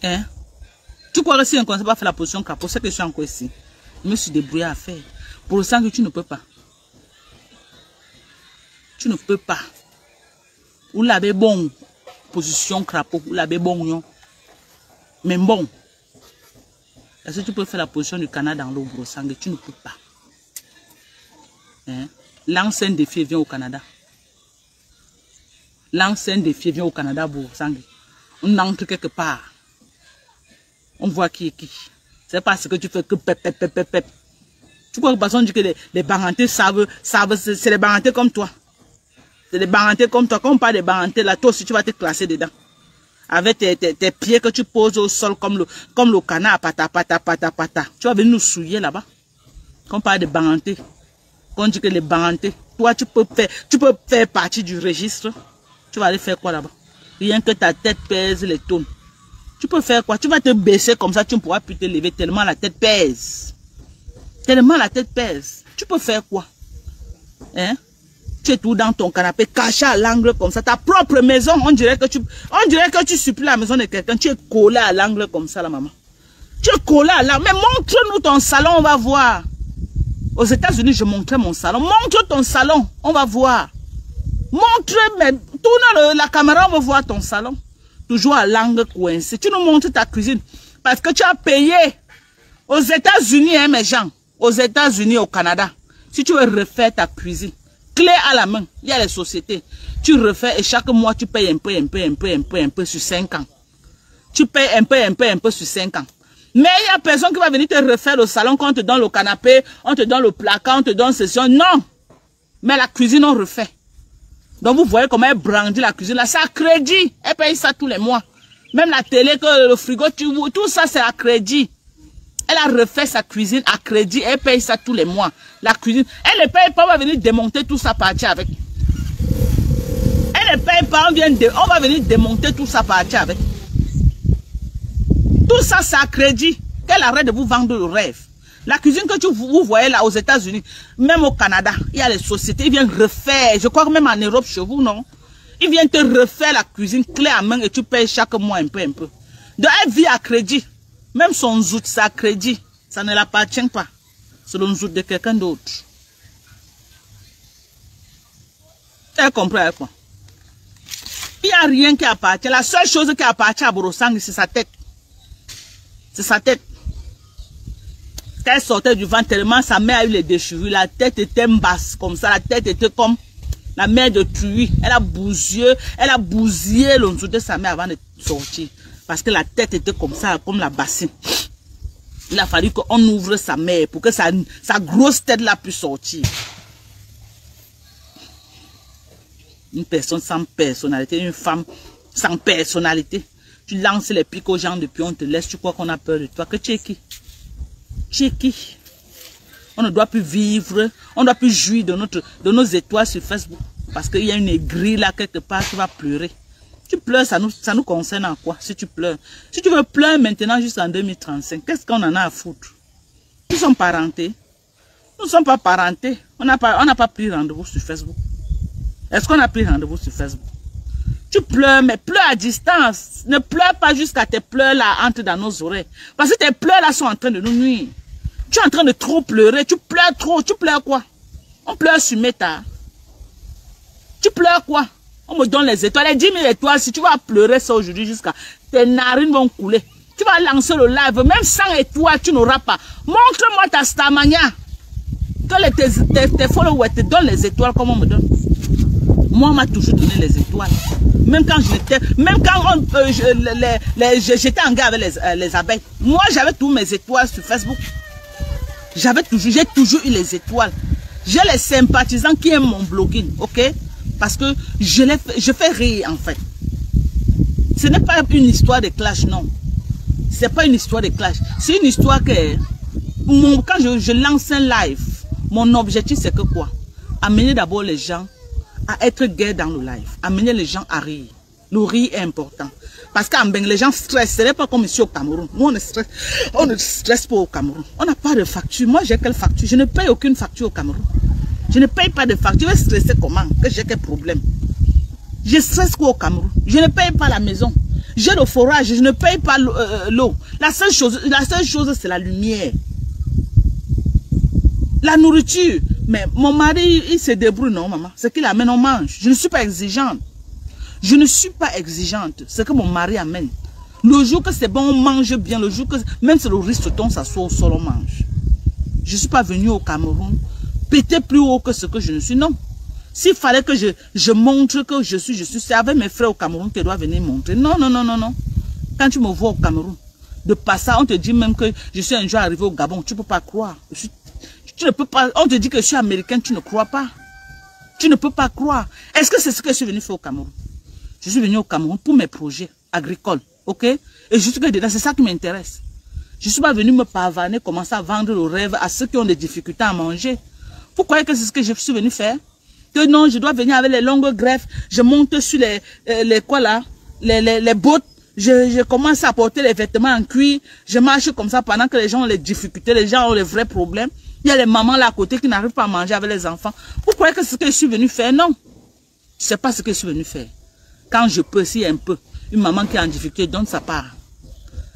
Hein? Tu crois que si on ne sait pas faire la position capot, c'est que je suis encore ici. Je me suis débrouillé à faire. Borosangui, tu ne peux pas. Tu ne peux pas. Vous l'avez bon. Position crapaud. Vous l'avez bon. Mais bon. Est-ce que tu peux faire la position du canard dans l'eau, Borosangui? Tu ne peux pas. Hein? Lance un défi, viens au Canada. Lance un défi, viens au Canada, Borosangui. On entre quelque part. On voit qui est qui. C'est pas ce que tu fais que pep. Tu crois que parce qu'on dit que les barantés savent, c'est les barantés comme toi. C'est des barantés comme toi. Quand on parle des barantés, là, toi aussi, tu vas te classer dedans. Avec tes pieds que tu poses au sol comme le canard, pata. Tu vas venir nous souiller là-bas. Quand on parle de barantés, quand on dit que les barantés, toi, tu peux faire partie du registre. Tu vas aller faire quoi là-bas? Rien que ta tête pèse les tonnes. Tu peux faire quoi? Tu vas te baisser comme ça, tu ne pourras plus te lever tellement la tête pèse. Tellement la tête pèse. Tu peux faire quoi? Hein? Tu es tout dans ton canapé, caché à l'angle comme ça. Ta propre maison, on dirait que tu supplies la maison de quelqu'un. Tu es collé à l'angle comme ça, la maman. Tu es collé à l'angle. Mais montre-nous ton salon, on va voir. Aux États-Unis, je montrais mon salon. Montre ton salon, on va voir. Montre, mais tourne la caméra, on va voir ton salon. Toujours à l'angle coincé. Tu nous montres ta cuisine. Parce que tu as payé. Aux États-Unis, hein, mes gens. Aux États-Unis, au Canada. Si tu veux refaire ta cuisine, clé à la main, il y a les sociétés. Tu refais et chaque mois, tu payes un peu sur 5 ans. Tu payes un peu sur 5 ans. Mais il y a personne qui va venir te refaire le salon quand on te donne le canapé, on te donne le placard, on te donne ceci. Non. Mais la cuisine, on refait. Donc vous voyez comment elle brandit la cuisine là. C'est à crédit. Elle paye ça tous les mois. Même la télé, que le frigo, tout ça c'est à crédit. Elle a refait sa cuisine à crédit. Elle paye ça tous les mois. La cuisine. Elle ne paye pas, on va venir démonter tout ça partir avec. Elle ne paye pas, on va venir démonter tout ça partir avec. Tout ça c'est à crédit. Qu'elle arrête de vous vendre le rêve. La cuisine que vous voyez là aux États-Unis, même au Canada, il y a les sociétés, ils viennent refaire. Je crois que même en Europe chez vous, non? Ils viennent te refaire la cuisine clé à main et tu payes chaque mois un peu. Donc elle vit à crédit. Même son zout, c'est à crédit. Ça ne l'appartient pas. C'est le zout de quelqu'un d'autre. Elle comprend quoi? Il n'y a rien qui appartient. La seule chose qui appartient à Borosang, c'est sa tête. C'est sa tête. Quand elle sortait du ventre, tellement sa mère a eu les déchirures, la tête était basse comme ça, la tête était comme la mère de Truy. Elle a bousillé le dessous de sa mère avant de sortir. Parce que la tête était comme ça, comme la bassine. Il a fallu qu'on ouvre sa mère pour que sa grosse tête là puisse sortir. Une personne sans personnalité, une femme sans personnalité. Tu lances les pics aux gens depuis on te laisse, tu crois qu'on a peur de toi. Que tu es qui? Tu es qui? On ne doit plus vivre, on ne doit plus jouir de nos étoiles sur Facebook. Parce qu'il y a une aigrie là quelque part qui va pleurer. Tu pleures, ça nous concerne en quoi si tu pleures? Si tu veux pleurer maintenant jusqu'en 2035, qu'est-ce qu'on en a à foutre? Nous sommes parentés. Nous ne sommes pas parentés. On n'a pas pris rendez-vous sur Facebook. Est-ce qu'on a pris rendez-vous sur Facebook? Tu pleures, mais pleure à distance. Ne pleure pas jusqu'à tes pleurs là entrent dans nos oreilles. Parce que tes pleurs là sont en train de nous nuire. Tu es en train de trop pleurer. Tu pleures trop. Tu pleures quoi? On pleure sur Meta. Tu pleures quoi? On me donne les étoiles. Les 10 000 étoiles, si tu vas pleurer ça aujourd'hui jusqu'à... Tes narines vont couler. Tu vas lancer le live. Même 100 étoiles, tu n'auras pas. Montre-moi ta stamania. Que tes followers te donnent les étoiles comme on me donne. Moi, on m'a toujours donné les étoiles. Même quand j'étais en guerre avec les abeilles. Moi, j'avais tous mes étoiles sur Facebook. J'ai toujours eu les étoiles. J'ai les sympathisants qui aiment mon blogging, ok? Parce que je fais rire, en fait. Ce n'est pas une histoire de clash, non. C'est pas une histoire de clash. C'est une histoire que... Quand je lance un live, mon objectif, c'est que quoi? Amener d'abord les gens à être gays dans le live. Amener les gens à rire. Le rire est important. Parce qu'en Beng, les gens stressent. Ce n'est pas comme ici au Cameroun. Nous, on ne stresse pas au Cameroun. On n'a pas de facture. Moi, j'ai quelle facture? Je ne paye aucune facture au Cameroun. Je ne paye pas de facture. Je vais stresser comment? Que j'ai quel problème? Je stresse quoi au Cameroun? Je ne paye pas la maison. J'ai le forage. Je ne paye pas l'eau. La seule chose, c'est la lumière. La nourriture. Mais mon mari, il se débrouille, non, maman. Ce qu'il amène, on mange. Je ne suis pas exigeante. Je ne suis pas exigeante. Ce que mon mari amène. Le jour que c'est bon, on mange bien. Le jour que même si le ristoton s'assoit au sol, on mange. Je ne suis pas venue au Cameroun péter plus haut que ce que je ne suis. Non. S'il fallait que je montre que je suis, c'est avec mes frères au Cameroun que je dois venir montrer. Non, non, non, non, non. Quand tu me vois au Cameroun, de passage, on te dit même que je suis un jour arrivé au Gabon. Tu ne peux pas croire. Tu ne peux pas. On te dit que je suis américaine, tu ne crois pas. Tu ne peux pas croire. Est-ce que c'est ce que je suis venu faire au Cameroun? Je suis venu au Cameroun pour mes projets agricoles, ok? Et je suis dedans, c'est ça qui m'intéresse. Je ne suis pas venu me pavaner, commencer à vendre le rêve à ceux qui ont des difficultés à manger. Vous croyez que c'est ce que je suis venu faire? Que non, je dois venir avec les longues greffes, je monte sur les bottes, je commence à porter les vêtements en cuir, je marche comme ça pendant que les gens ont les difficultés, les gens ont les vrais problèmes. Il y a les mamans là à côté qui n'arrivent pas à manger avec les enfants. Vous croyez que c'est ce que je suis venu faire? Non. C'est pas ce que je suis venu faire. Quand je peux, s'il y a un peu, une maman qui est en difficulté, donne sa part.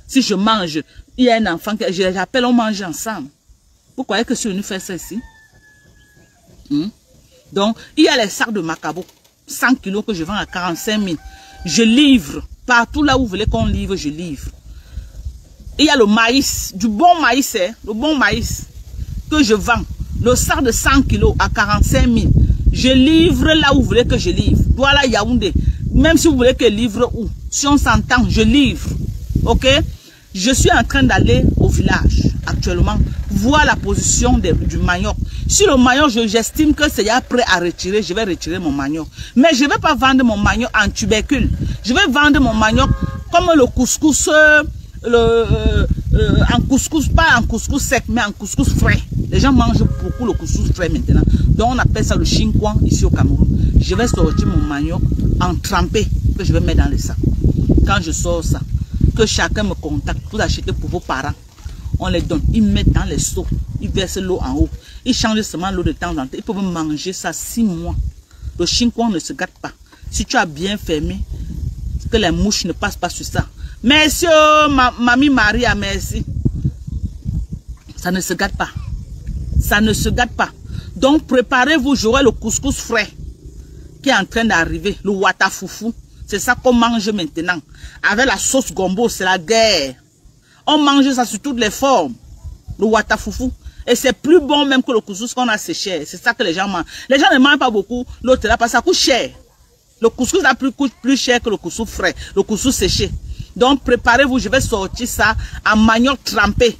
Si je mange, il y a un enfant que j'appelle, on mange ensemble. Vous croyez que je suis venu faire ça ici? Donc, il y a les sacs de Macabo, 100 kilos que je vends à 45 000. Je livre. Partout là où vous voulez qu'on livre, je livre. Il y a le maïs, du bon maïs, hein, le bon maïs que je vends. Le sac de 100 kilos à 45 000. Je livre là où vous voulez que je livre. Voilà Yaoundé. Même si vous voulez que je livre où. Si on s'entend, je livre. Ok? Je suis en train d'aller au village actuellement. Voir la position du manioc. Si le manioc, j'estime que c'est prêt à retirer, je vais retirer mon manioc. Mais je ne vais pas vendre mon manioc en tubercule. Je vais vendre mon manioc comme le couscous, en couscous, pas en couscous sec, mais en couscous frais. Les gens mangent beaucoup le couscous frais maintenant. Donc on appelle ça le chinkwan ici au Cameroun. Je vais sortir mon manioc en trempé que je vais mettre dans les sacs. Quand je sors ça, que chacun me contacte pour acheter pour vos parents. On les donne, ils mettent dans les seaux, ils versent l'eau en haut. Ils changent seulement l'eau de temps en temps. Ils peuvent manger ça 6 mois. Le chinkwan ne se gâte pas. Si tu as bien fermé, que les mouches ne passent pas sur ça. Merci, mamie Maria, merci. Ça ne se gâte pas. Ça ne se gâte pas. Donc, préparez-vous, j'aurai le couscous frais qui est en train d'arriver, le watafoufou. C'est ça qu'on mange maintenant. Avec la sauce gombo, c'est la guerre. On mange ça sous toutes les formes. Le watafoufou. Et c'est plus bon même que le couscous qu'on a séché. C'est ça que les gens mangent. Les gens ne mangent pas beaucoup l'autre là parce que ça coûte cher. Le couscous coûte plus cher que le couscous frais. Le couscous séché. Donc préparez-vous, je vais sortir ça en manioc trempé.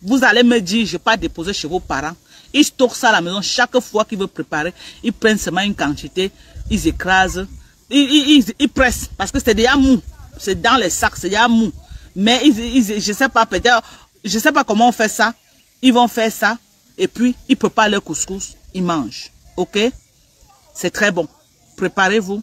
Vous allez me dire, je ne vais pas déposer chez vos parents. Ils stockent ça à la maison. Chaque fois qu'ils veulent préparer, ils prennent seulement une quantité. Ils écrasent. Ils pressent. Parce que c'est déjà mou. C'est dans les sacs, c'est déjà mou. Mais je ne sais pas, peut-être, je ne sais pas comment on fait ça. Ils vont faire ça. Et puis, ils préparent leur couscous. Ils mangent. Ok? C'est très bon. Préparez-vous.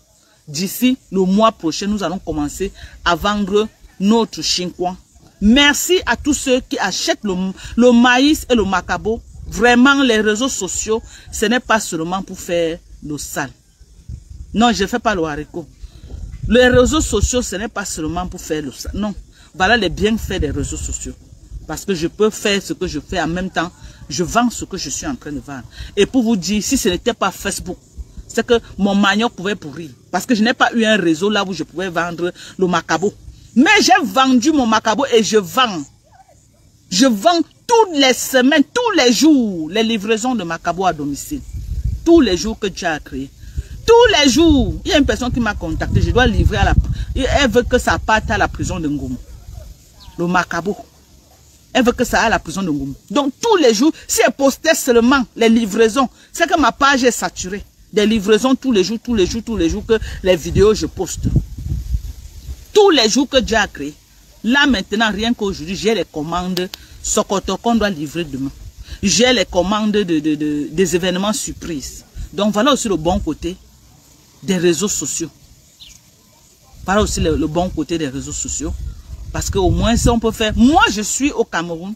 D'ici le mois prochain, nous allons commencer à vendre notre chinkouan. Merci à tous ceux qui achètent le maïs et le macabo. Vraiment, les réseaux sociaux, ce n'est pas seulement pour faire le sale. Non, je ne fais pas le haricot. Les réseaux sociaux, ce n'est pas seulement pour faire le sale. Non. Voilà les bienfaits des réseaux sociaux. Parce que je peux faire ce que je fais en même temps. Je vends ce que je suis en train de vendre. Et pour vous dire, si ce n'était pas Facebook, c'est que mon manioc pouvait pourrir. Parce que je n'ai pas eu un réseau là où je pouvais vendre le macabo. Mais j'ai vendu mon macabo et je vends. Je vends toutes les semaines, tous les jours, les livraisons de macabo à domicile. Tous les jours que tu as créé. Tous les jours. Il y a une personne qui m'a contacté. Je dois livrer à la... Elle veut que ça parte à la prison de Ngoumou. Le macabo. Elle veut que ça aille à la prison de Ngoumou. Donc tous les jours, si elle postait seulement les livraisons, c'est que ma page est saturée. Des livraisons tous les jours que les vidéos je poste. Tous les jours que Dieu a créé. Là maintenant, rien qu'aujourd'hui, j'ai les commandes Sokoto qu'on doit livrer demain. J'ai les commandes des événements surprises. Donc voilà aussi le bon côté des réseaux sociaux. Voilà aussi le bon côté des réseaux sociaux. Parce qu'au moins, si on peut faire... Moi, je suis au Cameroun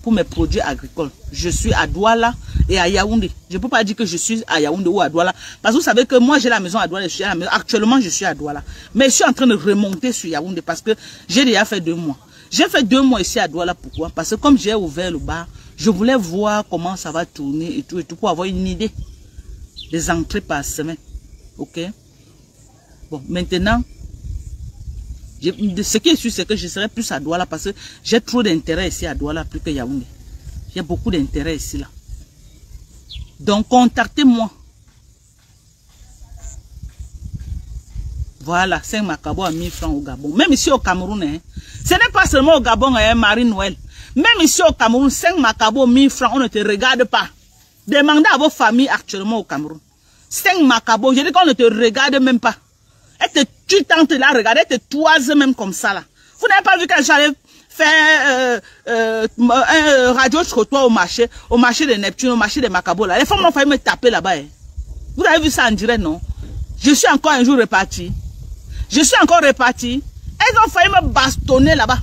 pour mes produits agricoles. Je suis à Douala et à Yaoundé. Je ne peux pas dire que je suis à Yaoundé ou à Douala. Parce que vous savez que moi, j'ai la maison à Douala. Je suis à la maison. Actuellement, je suis à Douala. Mais je suis en train de remonter sur Yaoundé parce que j'ai déjà fait 2 mois. J'ai fait 2 mois ici à Douala. Pourquoi? Parce que comme j'ai ouvert le bar, je voulais voir comment ça va tourner et tout pour avoir une idée des entrées par semaine. Ok? Bon, maintenant... ce qui est sûr, c'est que je serai plus à Douala parce que j'ai trop d'intérêt ici à Douala plus que Yaoundé. J'ai beaucoup d'intérêt ici là. Donc contactez-moi. Voilà, 5 macabo à 1000 francs au Gabon. Même ici au Cameroun, hein. Ce n'est pas seulement au Gabon, hein, Marie-Noël. Même ici au Cameroun, 5 macabo 1000 francs, on ne te regarde pas. Demandez à vos familles actuellement au Cameroun. 5 macabo, je dis qu'on ne te regarde même pas. Tu tentes de la regarder, elle te toise même comme ça là. Vous n'avez pas vu quand j'allais faire un radio trottoir au marché de Neptune, au marché de Macabo là. Les femmes ont failli me taper là-bas. Hein. Vous avez vu ça en direct, non? Je suis encore un jour reparti. Je suis encore reparti. Elles ont failli me bastonner là-bas.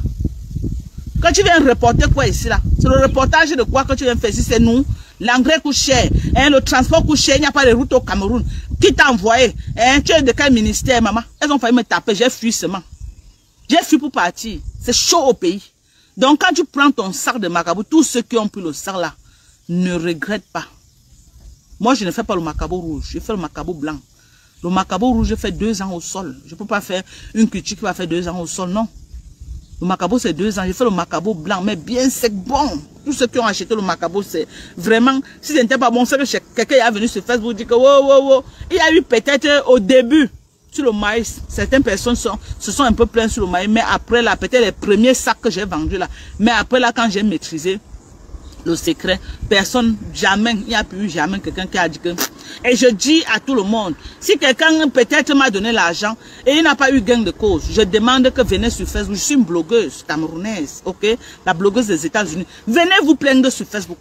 Quand tu viens reporter quoi ici là? C'est le reportage de quoi que tu viens faire ici? C'est nous. L'engrais coûte cher, hein, le transport coûte cher, il n'y a pas de route au Cameroun. Qui t'a envoyé? Hein, tu es de quel ministère, maman? Elles ont failli me taper, j'ai fui seulement. J'ai fui pour partir. C'est chaud au pays. Donc quand tu prends ton sac de macabo, tous ceux qui ont pris le sac là, ne regrettent pas. Moi, je ne fais pas le macabo rouge, je fais le macabo blanc. Le macabo rouge, je fais 2 ans au sol. Je ne peux pas faire une culture qui va faire 2 ans au sol, non. Le macabo, c'est 2 ans. J'ai fait le macabo blanc, mais bien sec, bon. Tous ceux qui ont acheté le macabo, c'est vraiment... Si ce n'était pas bon, c'est que quelqu'un est venu sur Facebook et dit que... Wow. Il y a eu peut-être au début, sur le maïs, certaines personnes se sont un peu plaintes sur le maïs, mais après là, peut-être les premiers sacs que j'ai vendus là, mais après là, quand j'ai maîtrisé le secret, personne, jamais, il n'y a plus jamais quelqu'un qui a dit que... Et je dis à tout le monde, si quelqu'un peut-être m'a donné l'argent et il n'a pas eu gain de cause, je demande que venez sur Facebook. Je suis une blogueuse camerounaise, ok? La blogueuse des États-Unis. Venez vous plaindre sur Facebook.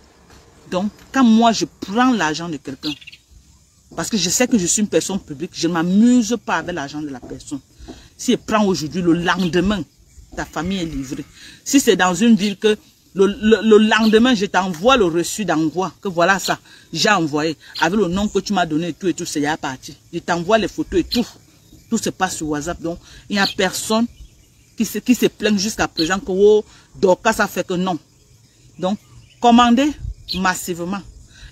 Donc, quand moi je prends l'argent de quelqu'un, parce que je sais que je suis une personne publique, je ne m'amuse pas avec l'argent de la personne. Si je prends aujourd'hui, le lendemain, ta famille est livrée. Si c'est dans une ville que le lendemain, je t'envoie le reçu d'envoi, que voilà ça, j'ai envoyé, avec le nom que tu m'as donné et tout, c'est ya parti. Je t'envoie les photos et tout. Tout se passe sur WhatsApp. Donc, il n'y a personne qui se plaint jusqu'à présent que, oh, Doka, ça fait que non. Donc, commandez massivement.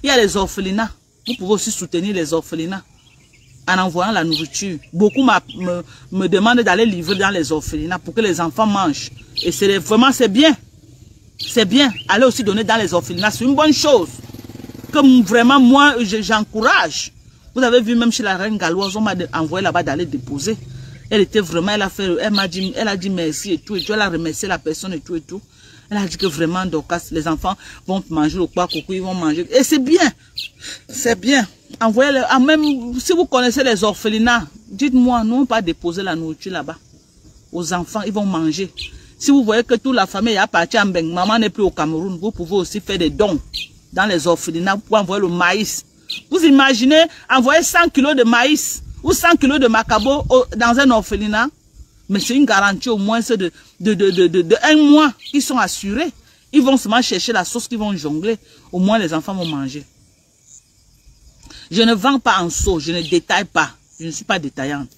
Il y a les orphelinats. Vous pouvez aussi soutenir les orphelinats. en envoyant la nourriture. Beaucoup me demandent d'aller livrer dans les orphelinats pour que les enfants mangent. Et vraiment, c'est bien. C'est bien. Aller aussi donner dans les orphelinats, c'est une bonne chose. Comme vraiment, moi, j'encourage. Vous avez vu, même chez la reine galloise, on m'a envoyé là-bas d'aller déposer. Elle était vraiment, elle a dit merci et tout. Elle a remercié la personne et tout et tout. Elle a dit que vraiment, donc, les enfants vont manger le quoi, coucou, ils vont manger. Et c'est bien. C'est bien. Envoyez-le. Même si vous connaissez les orphelinats, dites-moi, nous, on pas déposer la nourriture là-bas. Aux enfants, ils vont manger. Si vous voyez que toute la famille est partie en Beng, maman n'est plus au Cameroun, vous pouvez aussi faire des dons dans les orphelinats pour envoyer le maïs. Vous imaginez envoyer 100 kilos de maïs ou 100 kilos de macabo dans un orphelinat? Mais c'est une garantie au moins de 1 mois qu'ils sont assurés. Ils vont seulement chercher la sauce qu'ils vont jongler. Au moins les enfants vont manger. Je ne vends pas en seau, je ne détaille pas. Je ne suis pas détaillante.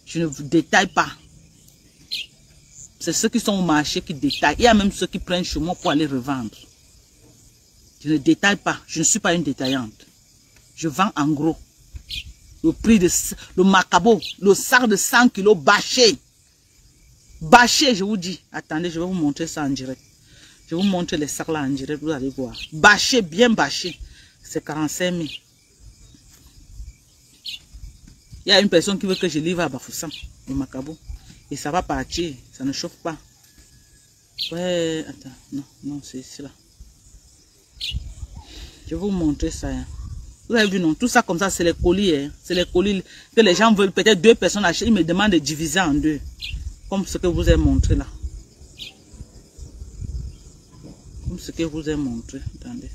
Je ne vous détaille pas. C'est ceux qui sont au marché qui détaillent. Il y a même ceux qui prennent chez moi pour aller revendre. Je ne détaille pas. Je ne suis pas une détaillante. Je vends en gros. Le prix de le macabo, le sac de 100 kilos bâché. Bâché, je vous dis. Attendez, je vais vous montrer ça en direct. Je vais vous montrer les sacs là en direct, vous allez voir. Bâché, bien bâché. C'est 45 000. Il y a une personne qui veut que je livre à Bafoussam, le macabo. Et ça va partir, ça ne chauffe pas. Ouais, attends, non, c'est ici là. Je vais vous montrer ça. Hein. Vous avez vu, non? Tout ça comme ça, c'est les colis. Hein. C'est les colis que les gens veulent. Peut-être 2 personnes achètent. Ils me demandent de diviser en 2. Comme ce que vous avez montré là. Comme ce que vous avez montré. Attendez.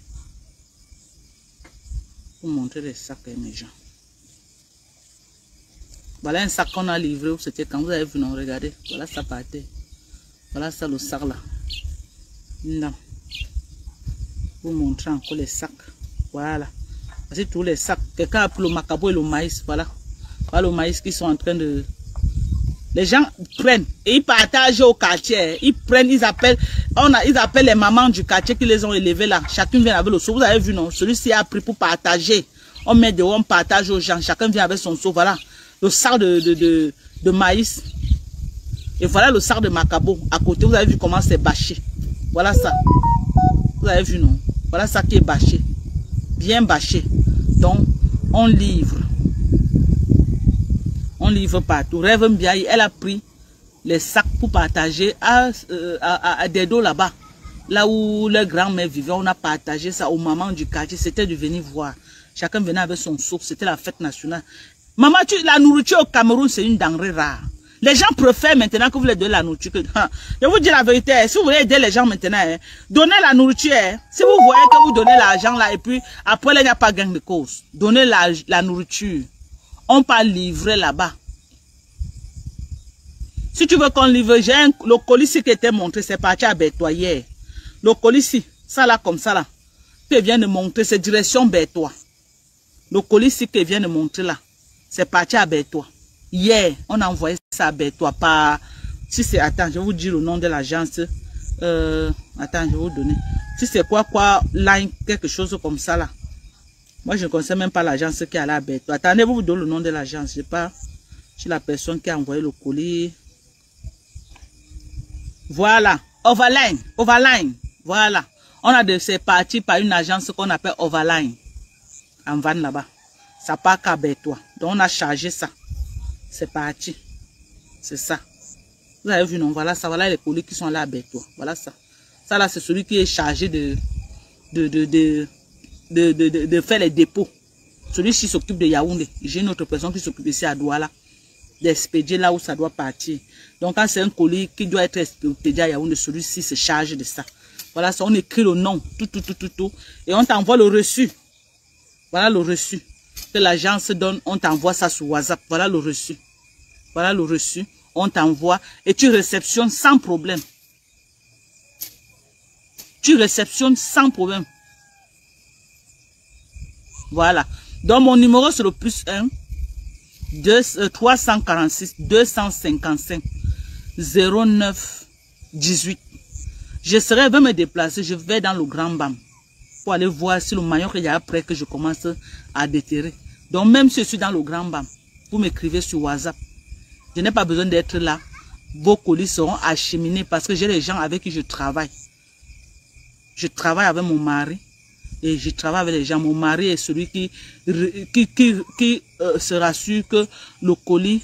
Vous montrer les sacs, hein, mes gens. Voilà un sac qu'on a livré. C'était quand vous avez vu, non? Regardez. Voilà ça partait. Voilà ça le sac là. Non. Vous montrer encore les sacs. Voilà. C'est tous les sacs. Quelqu'un a pris le macabo et le maïs. Voilà. Voilà le maïs qu'ils sont en train de... Les gens prennent et ils partagent au quartier. Ils prennent, ils appellent les mamans du quartier qui les ont élevés là. Chacun vient avec le seau. Vous avez vu, non? Celui-ci a pris pour partager. On met dehors, on partage aux gens. Chacun vient avec son seau. Voilà. Le sac de maïs. Et voilà le sac de macabo. À côté, vous avez vu comment c'est bâché. Voilà ça. Vous avez vu, non? Voilà ça qui est bâché. Bien bâché. Donc, on livre. On livre partout. Rêve Mbiaye, elle a pris les sacs pour partager à des dos là-bas. Là où les grands-mères vivaient, on a partagé ça aux mamans du quartier. C'était de venir voir. Chacun venait avec son seau. C'était la fête nationale. Maman, la nourriture au Cameroun, c'est une denrée rare. Les gens préfèrent maintenant que vous les donnez la nourriture. Je vous dis la vérité, si vous voulez aider les gens maintenant, donnez la nourriture. Si vous voyez que vous donnez l'argent là et puis après, il n'y a pas gain de cause. Donnez la nourriture. On peut livrer là-bas. Si tu veux qu'on livre, j'ai le colis qui était montré, c'est parti à Bertois hier. Le colis, ça là comme ça là, qui vient de montrer, c'est direction Bertois. Le colis qui vient de montrer là, c'est parti à Bertois. Hier, on a envoyé ça à Bertois par... Si c'est... Attends, je vais vous dire le nom de l'agence. Attends, je vais vous donner. Si c'est quoi, line, quelque chose comme ça là. Moi, je ne connais même pas l'agence qui est allée à Bertois. Attendez, vous donner le nom de l'agence. Je ne sais pas si la personne qui a envoyé le colis. Voilà. Overline. Overline. Voilà. On a de ces parties par une agence qu'on appelle Overline. En van là-bas. Ça part qu'à Bertois. Donc, on a chargé ça. C'est parti. C'est ça. Vous avez vu, non? Voilà ça. Voilà les colis qui sont là à Bertois. Voilà ça. Ça là, c'est celui qui est chargé de faire les dépôts. Celui-ci s'occupe de Yaoundé. J'ai une autre personne qui s'occupe ici à Douala. D'expédier là où ça doit partir. Donc, quand c'est un colis qui doit être expédié à Yaoundé, celui-ci se charge de ça. Voilà ça. On écrit le nom. Tout. Et on t'envoie le reçu. Voilà le reçu. Que l'agence donne, on t'envoie ça sur WhatsApp. Voilà le reçu. Voilà le reçu. On t'envoie et tu réceptionnes sans problème. Tu réceptionnes sans problème. Voilà. Donc mon numéro c'est le +1 346 255 09 18. Je vais me déplacer, je vais dans le Grand Bam pour aller voir si le maillon qu'il y a après que je commence à déterrer. Donc même si je suis dans le Grand Bam, vous m'écrivez sur WhatsApp. Je n'ai pas besoin d'être là. Vos colis seront acheminés parce que j'ai les gens avec qui je travaille. Je travaille avec mon mari et je travaille avec les gens. Mon mari est celui qui se rassure que le colis,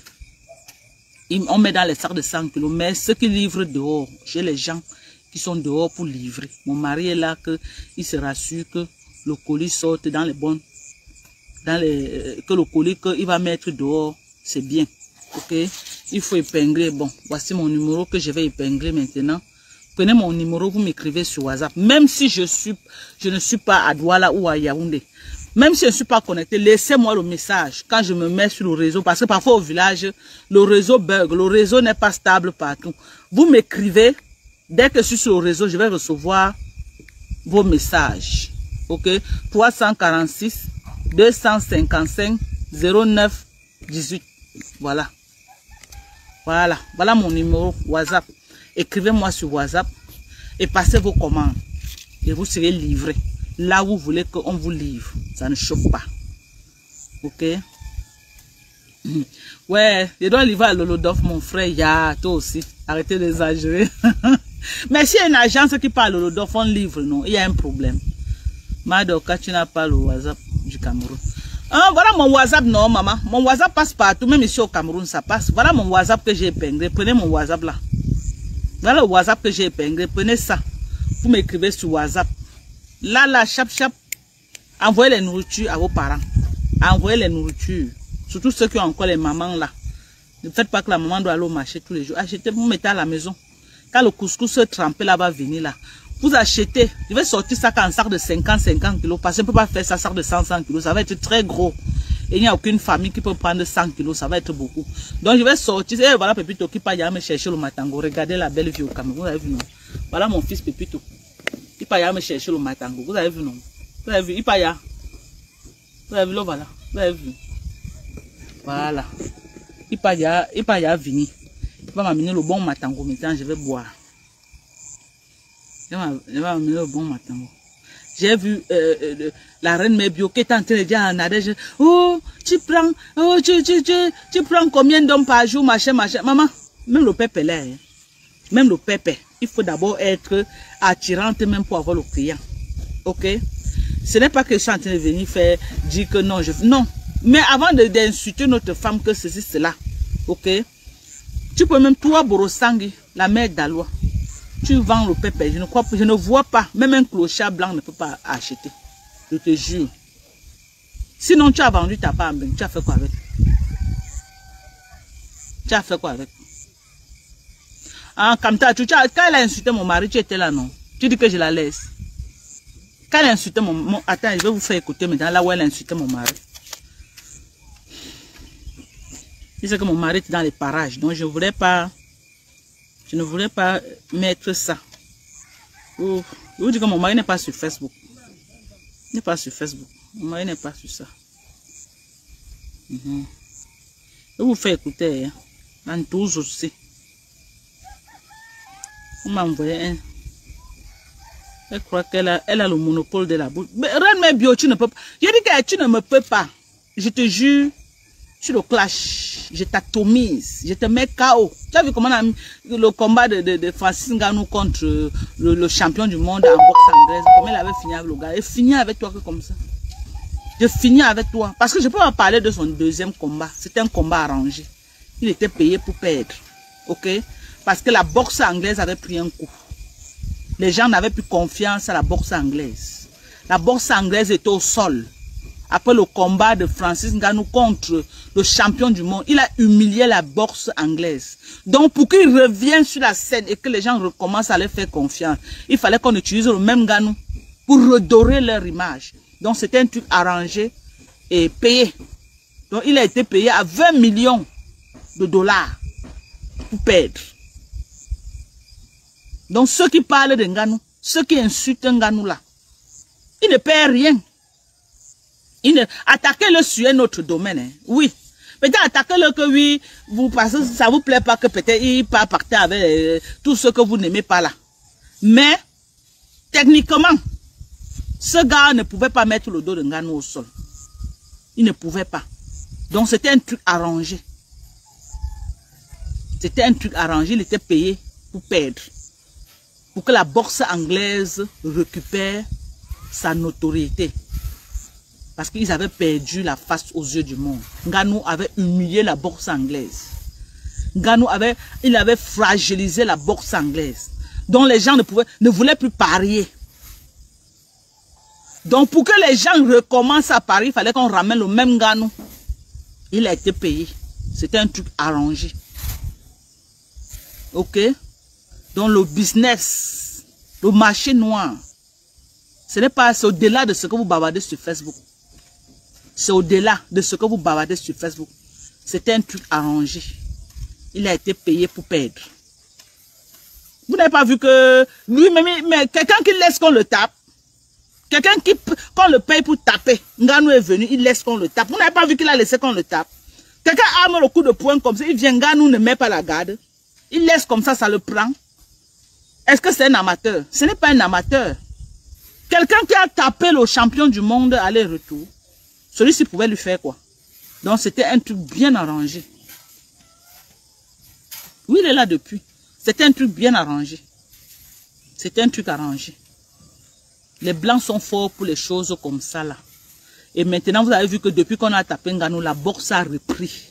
on met dans les sacs de 100 kg. Mais ceux qui livrent dehors, j'ai les gens qui sont dehors pour livrer. Mon mari est là, il se rassure que le colis sorte dans les bonnes, que le colis qu'il va mettre dehors, c'est bien. Ok, il faut épingler. Bon, voici mon numéro que je vais épingler maintenant. Prenez mon numéro, vous m'écrivez sur WhatsApp. Même si je ne suis pas à Douala ou à Yaoundé, même si je ne suis pas connecté, laissez-moi le message quand je me mets sur le réseau. Parce que parfois au village, le réseau bug, le réseau n'est pas stable partout. Vous m'écrivez, dès que je suis sur le réseau, je vais recevoir vos messages. Ok, 346 255 09 18. Voilà. Voilà mon numéro WhatsApp. Écrivez-moi sur WhatsApp et passez vos commandes. Et vous serez livré. Là où vous voulez qu'on vous livre. Ça ne choque pas. Ok? Ouais, je dois livrer à Lolodof, mon frère. Ya, toi aussi. Arrêtez d'exagérer. Mais s'il y a une agence qui parle Lolodof, on livre, non? Il y a un problème. Madoka, tu n'as pas le WhatsApp du Cameroun. Ah, voilà mon WhatsApp, non, maman. Mon WhatsApp passe partout, même ici au Cameroun, ça passe. Voilà mon WhatsApp que j'ai épinglé. Prenez mon WhatsApp là. Voilà le WhatsApp que j'ai épinglé. Prenez ça. Vous m'écrivez sur WhatsApp. Là, chap. Envoyez les nourritures à vos parents. Envoyez les nourritures. Surtout ceux qui ont encore les mamans là. Ne faites pas que la maman doit aller au marché tous les jours. Achetez, vous mettez à la maison. Quand le couscous trempé là va venir là. Vous achetez, je vais sortir ça en sac de 50 kilos, parce que je ne peux pas faire ça sac de 100 kilos, ça va être très gros. Et il n'y a aucune famille qui peut prendre 100 kilos, ça va être beaucoup. Donc je vais sortir, et voilà Pépito qui part me chercher le matango. Regardez la belle vie au Cameroun, vous avez vu non? Voilà mon fils Pépito. Il part me chercher le matango, vous avez vu non? Vous avez vu, il part. Vous avez vu là, voilà, vous avez vu. Voilà. Il part venir. Il va m'amener le bon matango, maintenant je vais boire. Je vais amener le bon matin. J'ai vu la reine Mebio qui est en train de dire à Nadège, oh, tu prends combien d'hommes par jour, machin. Maman, même le pépé là, hein. Même le pépé, il faut d'abord être attirante même pour avoir le client. Ok? Ce n'est pas que je suis en train de venir dire que non, non. Mais avant d'insulter notre femme que ceci, cela. Ok? Tu peux même, toi, Borosangui, la mère d'Alois. Tu vends le pépé, je ne vois pas, même un clochard blanc ne peut pas acheter. Je te jure. Sinon, tu as vendu ta part, tu as fait quoi avec? Tu as fait quoi avec? Ah, quand elle a insulté mon mari, tu étais là, non? Tu dis que je la laisse. Quand elle a insulté mon attends, je vais vous faire écouter maintenant, là où elle a insulté mon mari. Il sait que mon mari est dans les parages, donc je ne voulais pas mettre ça. Je vous dis que mon mari n'est pas sur Facebook. Il n'est pas sur Facebook. Mon mari n'est pas sur ça. Je vous fais écouter. Hein. En tous aussi. On m'a envoyé un. Elle croit qu'elle a le monopole de la bouche. Mais Reine Mebio, tu ne peux pas. Je dis que tu ne me peux pas. Je te jure. Sur le clash, je t'atomise, je te mets KO. Tu as vu comment le combat de Francis Ngannou contre le champion du monde en boxe anglaise, comment il avait fini avec le gars. Il finit avec toi que comme ça. Je finis avec toi. Parce que je peux pas parler de son deuxième combat. C'était un combat arrangé. Il était payé pour perdre. Ok? Parce que la boxe anglaise avait pris un coup. Les gens n'avaient plus confiance à la boxe anglaise. La boxe anglaise était au sol. Après le combat de Francis Ngannou contre le champion du monde, il a humilié la boxe anglaise. Donc, pour qu'il revienne sur la scène et que les gens recommencent à lui faire confiance, il fallait qu'on utilise le même Ngannou pour redorer leur image. Donc, c'était un truc arrangé et payé. Donc, il a été payé à 20 millions de dollars pour perdre. Donc, ceux qui parlent de Ngannou, ceux qui insultent Ngannou là, ils ne perdent rien. Attaquez-le sur un autre domaine, hein. Oui. Peut-être attaquez-le que oui, parce que ça vous plaît pas que peut-être il part partir avec tout ce que vous n'aimez pas là. Mais, techniquement, ce gars ne pouvait pas mettre le dos de Ngannou au sol. Il ne pouvait pas. Donc c'était un truc arrangé. C'était un truc arrangé, il était payé pour perdre. Pour que la boxe anglaise récupère sa notoriété. Parce qu'ils avaient perdu la face aux yeux du monde. Ngannou avait humilié la boxe anglaise. Ngannou avait fragilisé la boxe anglaise. Donc les gens ne voulaient plus parier. Donc pour que les gens recommencent à parier, il fallait qu'on ramène le même Ngannou. Il a été payé. C'était un truc arrangé. Ok? Donc le business, le marché noir, c'est au-delà de ce que vous bavardez sur Facebook. C'est au-delà de ce que vous bavardez sur Facebook. C'était un truc arrangé. Il a été payé pour perdre. Vous n'avez pas vu que lui-même, mais quelqu'un qui laisse qu'on le tape, quelqu'un qui, qu'on le paye pour taper, Ngannou est venu, il laisse qu'on le tape. Vous n'avez pas vu qu'il a laissé qu'on le tape. Quelqu'un arme le coup de poing comme ça, il vient, Ngannou ne met pas la garde. Il laisse comme ça le prend. Est-ce que c'est un amateur? Ce n'est pas un amateur. Quelqu'un qui a tapé le champion du monde aller-retour, celui-ci pouvait lui faire quoi? Donc c'était un truc bien arrangé. Oui, il est là depuis. C'était un truc bien arrangé. C'était un truc arrangé. Les Blancs sont forts pour les choses comme ça là. Et maintenant, vous avez vu que depuis qu'on a tapé Ngannou, la boxe a repris.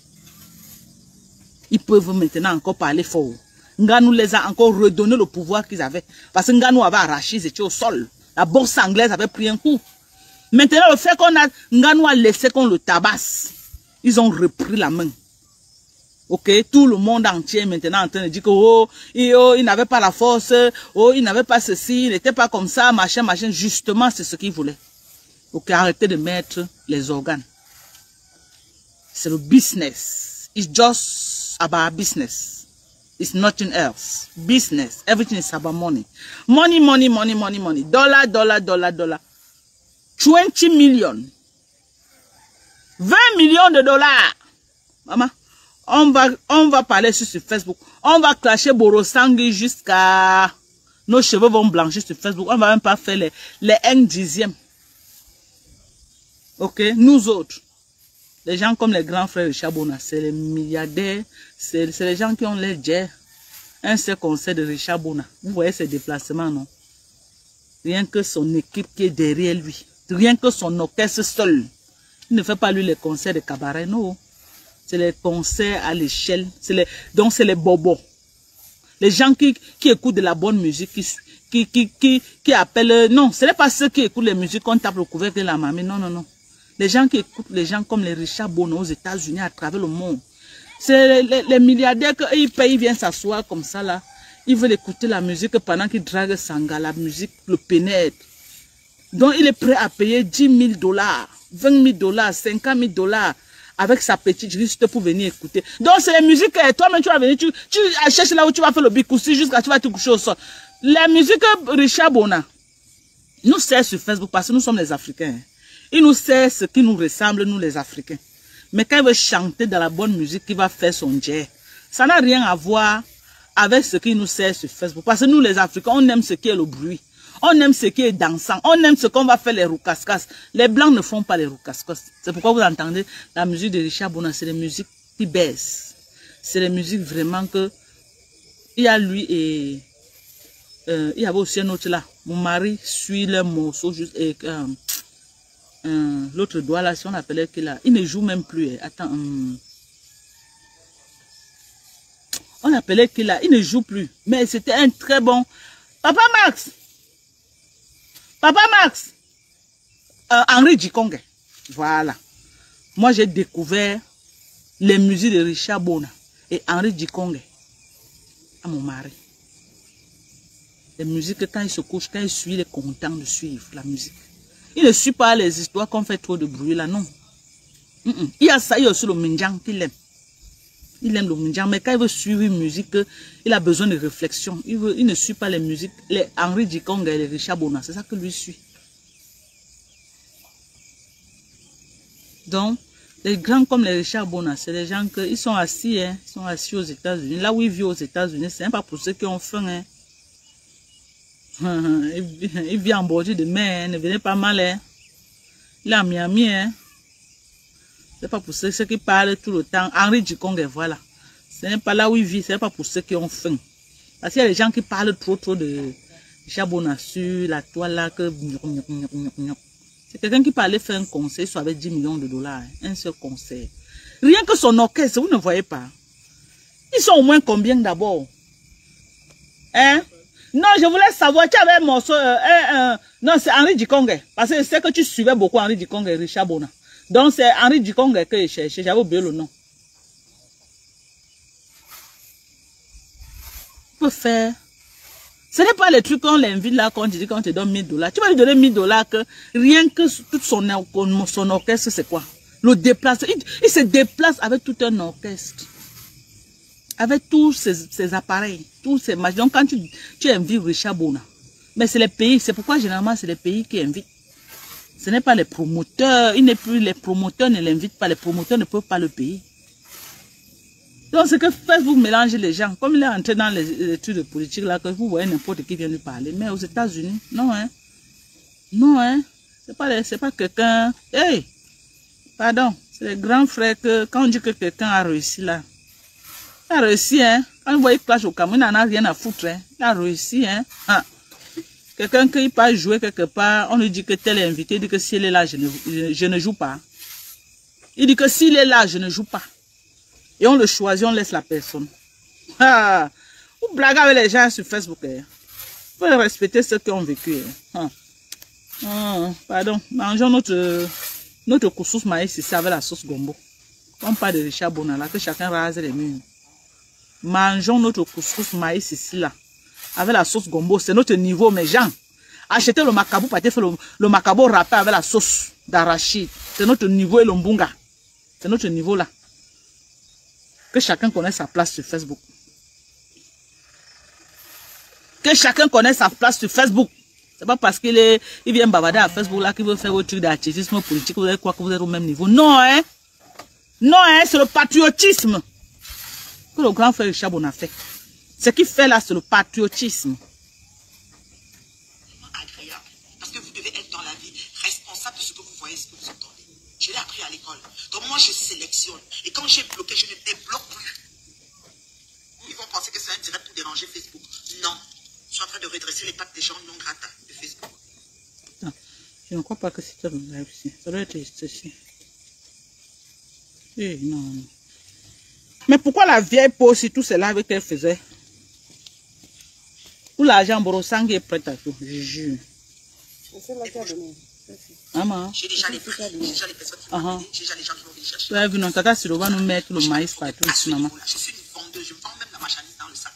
Ils peuvent maintenant encore parler fort. Ngannou les a encore redonné le pouvoir qu'ils avaient. Parce que Ngannou avait arraché, ils étaient au sol. La boxe anglaise avait pris un coup. Maintenant, le fait qu'on a Ngannou a laissé qu'on le tabasse, ils ont repris la main. Ok, tout le monde entier maintenant en train de dire que il n'avait pas la force, il n'avait pas ceci, il n'était pas comme ça, machin, machin. Justement, c'est ce qu'il voulait. Ok, arrêtez de mettre les organes. C'est le business. It's just about business. It's nothing else. Business. Everything is about money. Money, money, money, money, money. Dollar, dollar, dollar, dollar. 20 millions. 20 millions de dollars. Maman, on va parler sur Facebook. On va clasher Borosangui jusqu'à... Nos cheveux vont blanchir sur Facebook. On va même pas faire les 1/10. Ok, nous autres. Les gens comme les grands frères de Richard-Bona, c'est les milliardaires, c'est les gens qui ont les jets. Un seul concert de Richard-Bona. Vous voyez ses déplacements, non? Rien que son équipe qui est derrière lui. Rien que son orchestre seul. Il ne fait pas lui les concerts de cabaret, non. C'est les concerts à l'échelle. Donc c'est les bobos. Les gens qui écoutent de la bonne musique, qui appellent... Non, ce n'est pas ceux qui écoutent les musiques qu'on tape le couvercle de la mamie. Non, non, non. Les gens qui écoutent les gens comme les Richard-Bona aux États-Unis, à travers le monde. C'est les milliardaires qu'ils payent, ils viennent s'asseoir comme ça là. Ils veulent écouter la musique pendant qu'ils draguent Sanga. La musique le pénètre. Donc il est prêt à payer 10 000 dollars, 20 000 dollars, 50 000 dollars avec sa petite juste pour venir écouter. Donc c'est les musiques, toi-même tu vas venir, tu cherches là où tu vas faire le bicoussi jusqu'à ce que tu vas te coucher au sol. La musique Richard-Bona nous sert sur Facebook parce que nous sommes les Africains. Il nous sait ce qui nous ressemble, nous les Africains. Mais quand il veut chanter dans la bonne musique, il va faire son jet. Ça n'a rien à voir avec ce qui nous sert sur Facebook. Parce que nous les Africains, on aime ce qui est le bruit. On aime ce qui est dansant. On aime ce qu'on va faire les roucascas. Les Blancs ne font pas les roucascas. C'est pourquoi vous entendez la musique de Richard-Bona. C'est les musiques qui baissent. C'est les musiques vraiment que... Il y a lui et... il y avait aussi un autre là. Mon mari suit le morceau juste... l'autre doigt là, si on appelait qu'il a, il ne joue même plus. Attends, on appelait qu'il a, il ne joue plus. Mais c'était un très bon. Papa Max, Henri Djikongue. Voilà. Moi j'ai découvert les musiques de Richard-Bona et Henri Djikongue à mon mari. Les musiques quand il se couche, quand il suit, il est content de suivre la musique. Il ne suit pas les histoires qu'on fait trop de bruit là, non. Il y a ça, il y a aussi le Mindjang qu'il aime. Il aime le Mindjang, mais quand il veut suivre une musique, il a besoin de réflexion. Il ne suit pas les musiques, les Henri Djikongue et les Richard-Bona, c'est ça que lui suit. Donc, les grands comme les Richard-Bona, c'est des gens qui sont assis, hein, ils sont assis aux États-Unis. Là où ils vivent aux États-Unis, c'est pas pour ceux qui ont faim, hein. Il vient en bordure de mer, ne venez pas mal, hein. Il est à Miami, hein. C'est pas pour ceux qui parlent tout le temps. Henri Djikongue, voilà. Ce n'est pas là où il vit, ce n'est pas pour ceux qui ont faim. Parce qu'il y a des gens qui parlent trop de Chabona sur la toile là que... C'est quelqu'un qui parlait faire un concert, soit avec 10 millions de dollars. Un seul concert. Rien que son orchestre, vous ne voyez pas. Ils sont au moins combien d'abord? Hein? Non, je voulais savoir, tu avais un morceau... non, c'est Henri Djikongue. Parce que c'est que tu suivais beaucoup Henri Djikongue et Richard Bona. Donc c'est Henri Djikongue que je cherchais. J'avais oublié le nom. Tu peux faire... Ce n'est pas les trucs qu'on l'invite là, qu'on te dit qu'on te donne 1000 $. Tu vas lui donner 1000 $ que rien que tout son orchestre, c'est quoi? Le déplace. Il se déplace avec tout un orchestre. Avec tous ces appareils, tous ces machines. Donc quand tu invites Richard Bona, mais c'est les pays, c'est pourquoi généralement c'est les pays qui invitent. Ce n'est pas les promoteurs, il n'est plus les promoteurs ne l'invitent pas, les promoteurs ne peuvent pas le payer. Donc, c'est que Facebook mélange les gens. Comme il est entré dans les études de politique, là, que vous voyez n'importe qui vient lui parler. Mais aux États-Unis, non, hein. Non, hein. C'est pas quelqu'un. Hey! Pardon. C'est les grands frères que, quand on dit que quelqu'un a réussi, là. Il a réussi, hein. Quand vous voyez Clash au Cameroun, il n'en a rien à foutre, hein. Il a réussi, hein. Ah. Quelqu'un qui peut jouer quelque part, on lui dit que tel est invité, il dit que s'il est là, je ne joue pas. Il dit que s'il est là, je ne joue pas. Et on le choisit, on laisse la personne. Ah, vous blaguez avec les gens sur Facebook. Il faut respecter ceux qui ont vécu. Pardon, mangeons notre couscous maïs ici avec la sauce gombo. On parle de Richard Bona là, que chacun rase les murs. Mangeons notre couscous maïs ici là, avec la sauce gombo. C'est notre niveau, mes gens. Achetez le macabo, partez faire le macabo râpé avec la sauce d'arachide. C'est notre niveau et le mbunga. C'est notre niveau là. Que chacun connaisse sa place sur Facebook. Que chacun connaisse sa place sur Facebook. C'est pas parce qu'il vient bavarder à Facebook là qu'il veut faire votre truc d'activisme politique. Vous allez croire que vous êtes au même niveau. Non, hein. Non, hein. C'est le patriotisme que le grand frère Richard Bona a fait. Ce qu'il fait là, c'est le patriotisme. Agréable. Parce que vous devez être dans la vie responsable de ce que vous voyez, ce que vous entendez. Je l'ai appris à l'école. Donc moi, je sélectionne. Et quand j'ai bloqué, je ne débloque plus. Ils vont penser que c'est un direct pour déranger Facebook. Non. Je suis en train de redresser les pattes des gens non grata de Facebook. Non, je ne crois pas que c'était le live ici. Ça doit être ici. Eh, non. Mais pourquoi la vieille pose sur tous ces lives qu'elle faisait? Où l'argent Borosang est prêt à tout, je jure. C'est là qui a donné. Maman. J'ai déjà les prix, j'ai déjà les personnes qui m'ont aidé, j'ai déjà les gens qui vont venir chercher. Tu as vu, non, tata Siro va nous mettre le maïs partout ici, maman. Je suis une vendeuse, je vends même la marchandise dans le sac.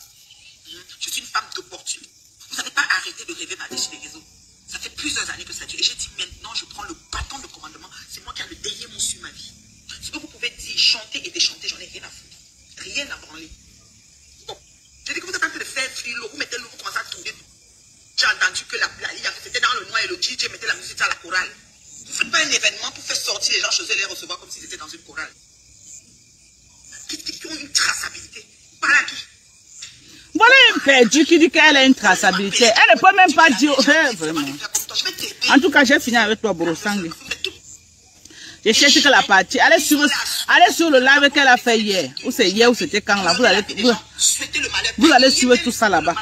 Je suis une femme d'opportunité. Vous n'avez pas arrêté de rêver par-dessus les réseaux. Ça fait plusieurs années que ça dure. Et j'ai dit maintenant, je prends le bâton de commandement. C'est moi qui ai le dernier mot sur ma vie. Ce que vous pouvez dire, chanter et déchanter, j'en ai rien à foutre. Rien à branler. Bon, j'ai dit que vous êtes en train de faire frilo, vous mettez l'eau, vous commencez à tourner. J'ai entendu que la c'était dans le noir et le DJ mettait la musique à la chorale. Vous ne faites pas un événement pour faire sortir les gens chez eux et les recevoir comme s'ils étaient dans une chorale. Qui ont une traçabilité. Par là qui? Voilà une perdue qui dit qu'elle a une traçabilité. Elle ne peut même pas dire. Vraiment. En tout cas, j'ai fini avec toi, Borosang. J'ai cherché que la partie. Allez sur le live qu'elle a fait hier. Ou c'est hier ou c'était quand là. Vous allez suivre tout ça là-bas.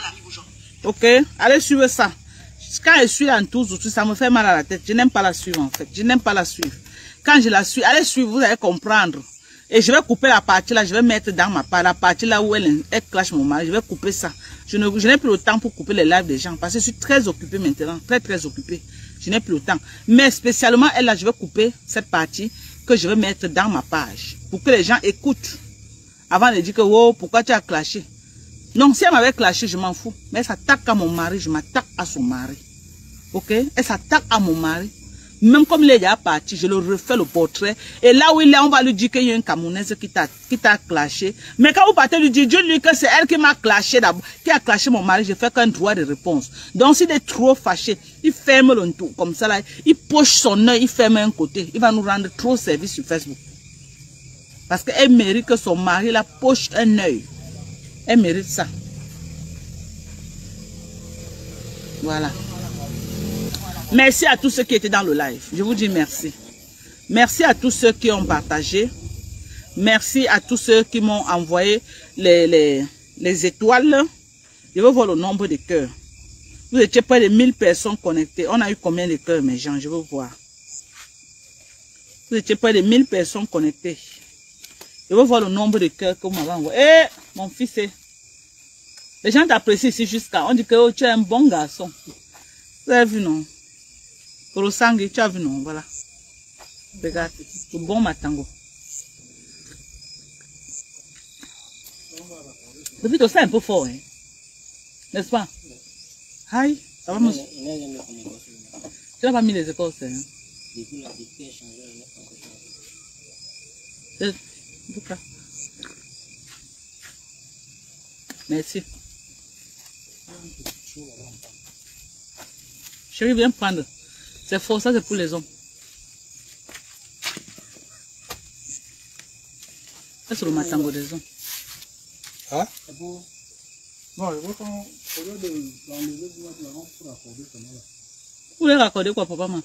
Ok? Allez suivre ça. Quand je suis en tous, ça me fait mal à la tête. Je n'aime pas la suivre en fait. Je n'aime pas la suivre. Quand je la suis, allez suivre, vous allez comprendre. Et je vais couper la partie là, je vais mettre dans ma part. La partie là où elle clash mon mari, je vais couper ça. Je n'ai plus le temps pour couper les lives des gens. Parce que je suis très occupée maintenant. Très occupée. Je n'ai plus le temps. Mais spécialement elle là, je vais couper cette partie que je vais mettre dans ma page. Pour que les gens écoutent. Avant de dire que, oh, pourquoi tu as clashé? Non, si elle m'avait clashé, je m'en fous. Mais elle s'attaque à mon mari, je m'attaque à son mari. Ok? Elle s'attaque à mon mari. Même comme il est déjà parti, je le refais le portrait. Et là où il est, on va lui dire qu'il y a une Camerounaise qui t'a clashé. Mais quand vous partez lui dire, Dieu lui que c'est elle qui m'a clashé d'abord, qui a clashé mon mari, je fais qu'un droit de réponse. Donc s'il est trop fâché, il ferme le tout comme ça là, il poche son œil, il ferme un côté. Il va nous rendre trop service sur Facebook. Parce qu'elle mérite que son mari la poche un œil. Elle mérite ça. Voilà. Merci à tous ceux qui étaient dans le live. Je vous dis merci. Merci à tous ceux qui ont partagé. Merci à tous ceux qui m'ont envoyé les étoiles. Je veux voir le nombre de cœurs. Vous étiez près de 1000 personnes connectées. On a eu combien de cœurs, mes gens? Je veux voir. Vous étiez près de 1000 personnes connectées. Je veux voir le nombre de cœurs que vous m'avez envoyé. Eh, mon fils, les gens t'apprécient ici jusqu'à... On dit que oh, tu es un bon garçon. Vous avez vu, non? Pour le sang, tu as vu, non? Voilà. Regarde, le bon matango. Depuis tout ça un peu fort, hein? N'est-ce pas? Aïe, ça va me... Tu n'as pas mis les écorces, hein? Merci. Chérie, viens prendre. C'est fort, ça c'est pour les hommes. Ça c'est le matango des hommes. Hein? Non, je veux qu'on... Vous voulez raccorder quoi, papa, ma?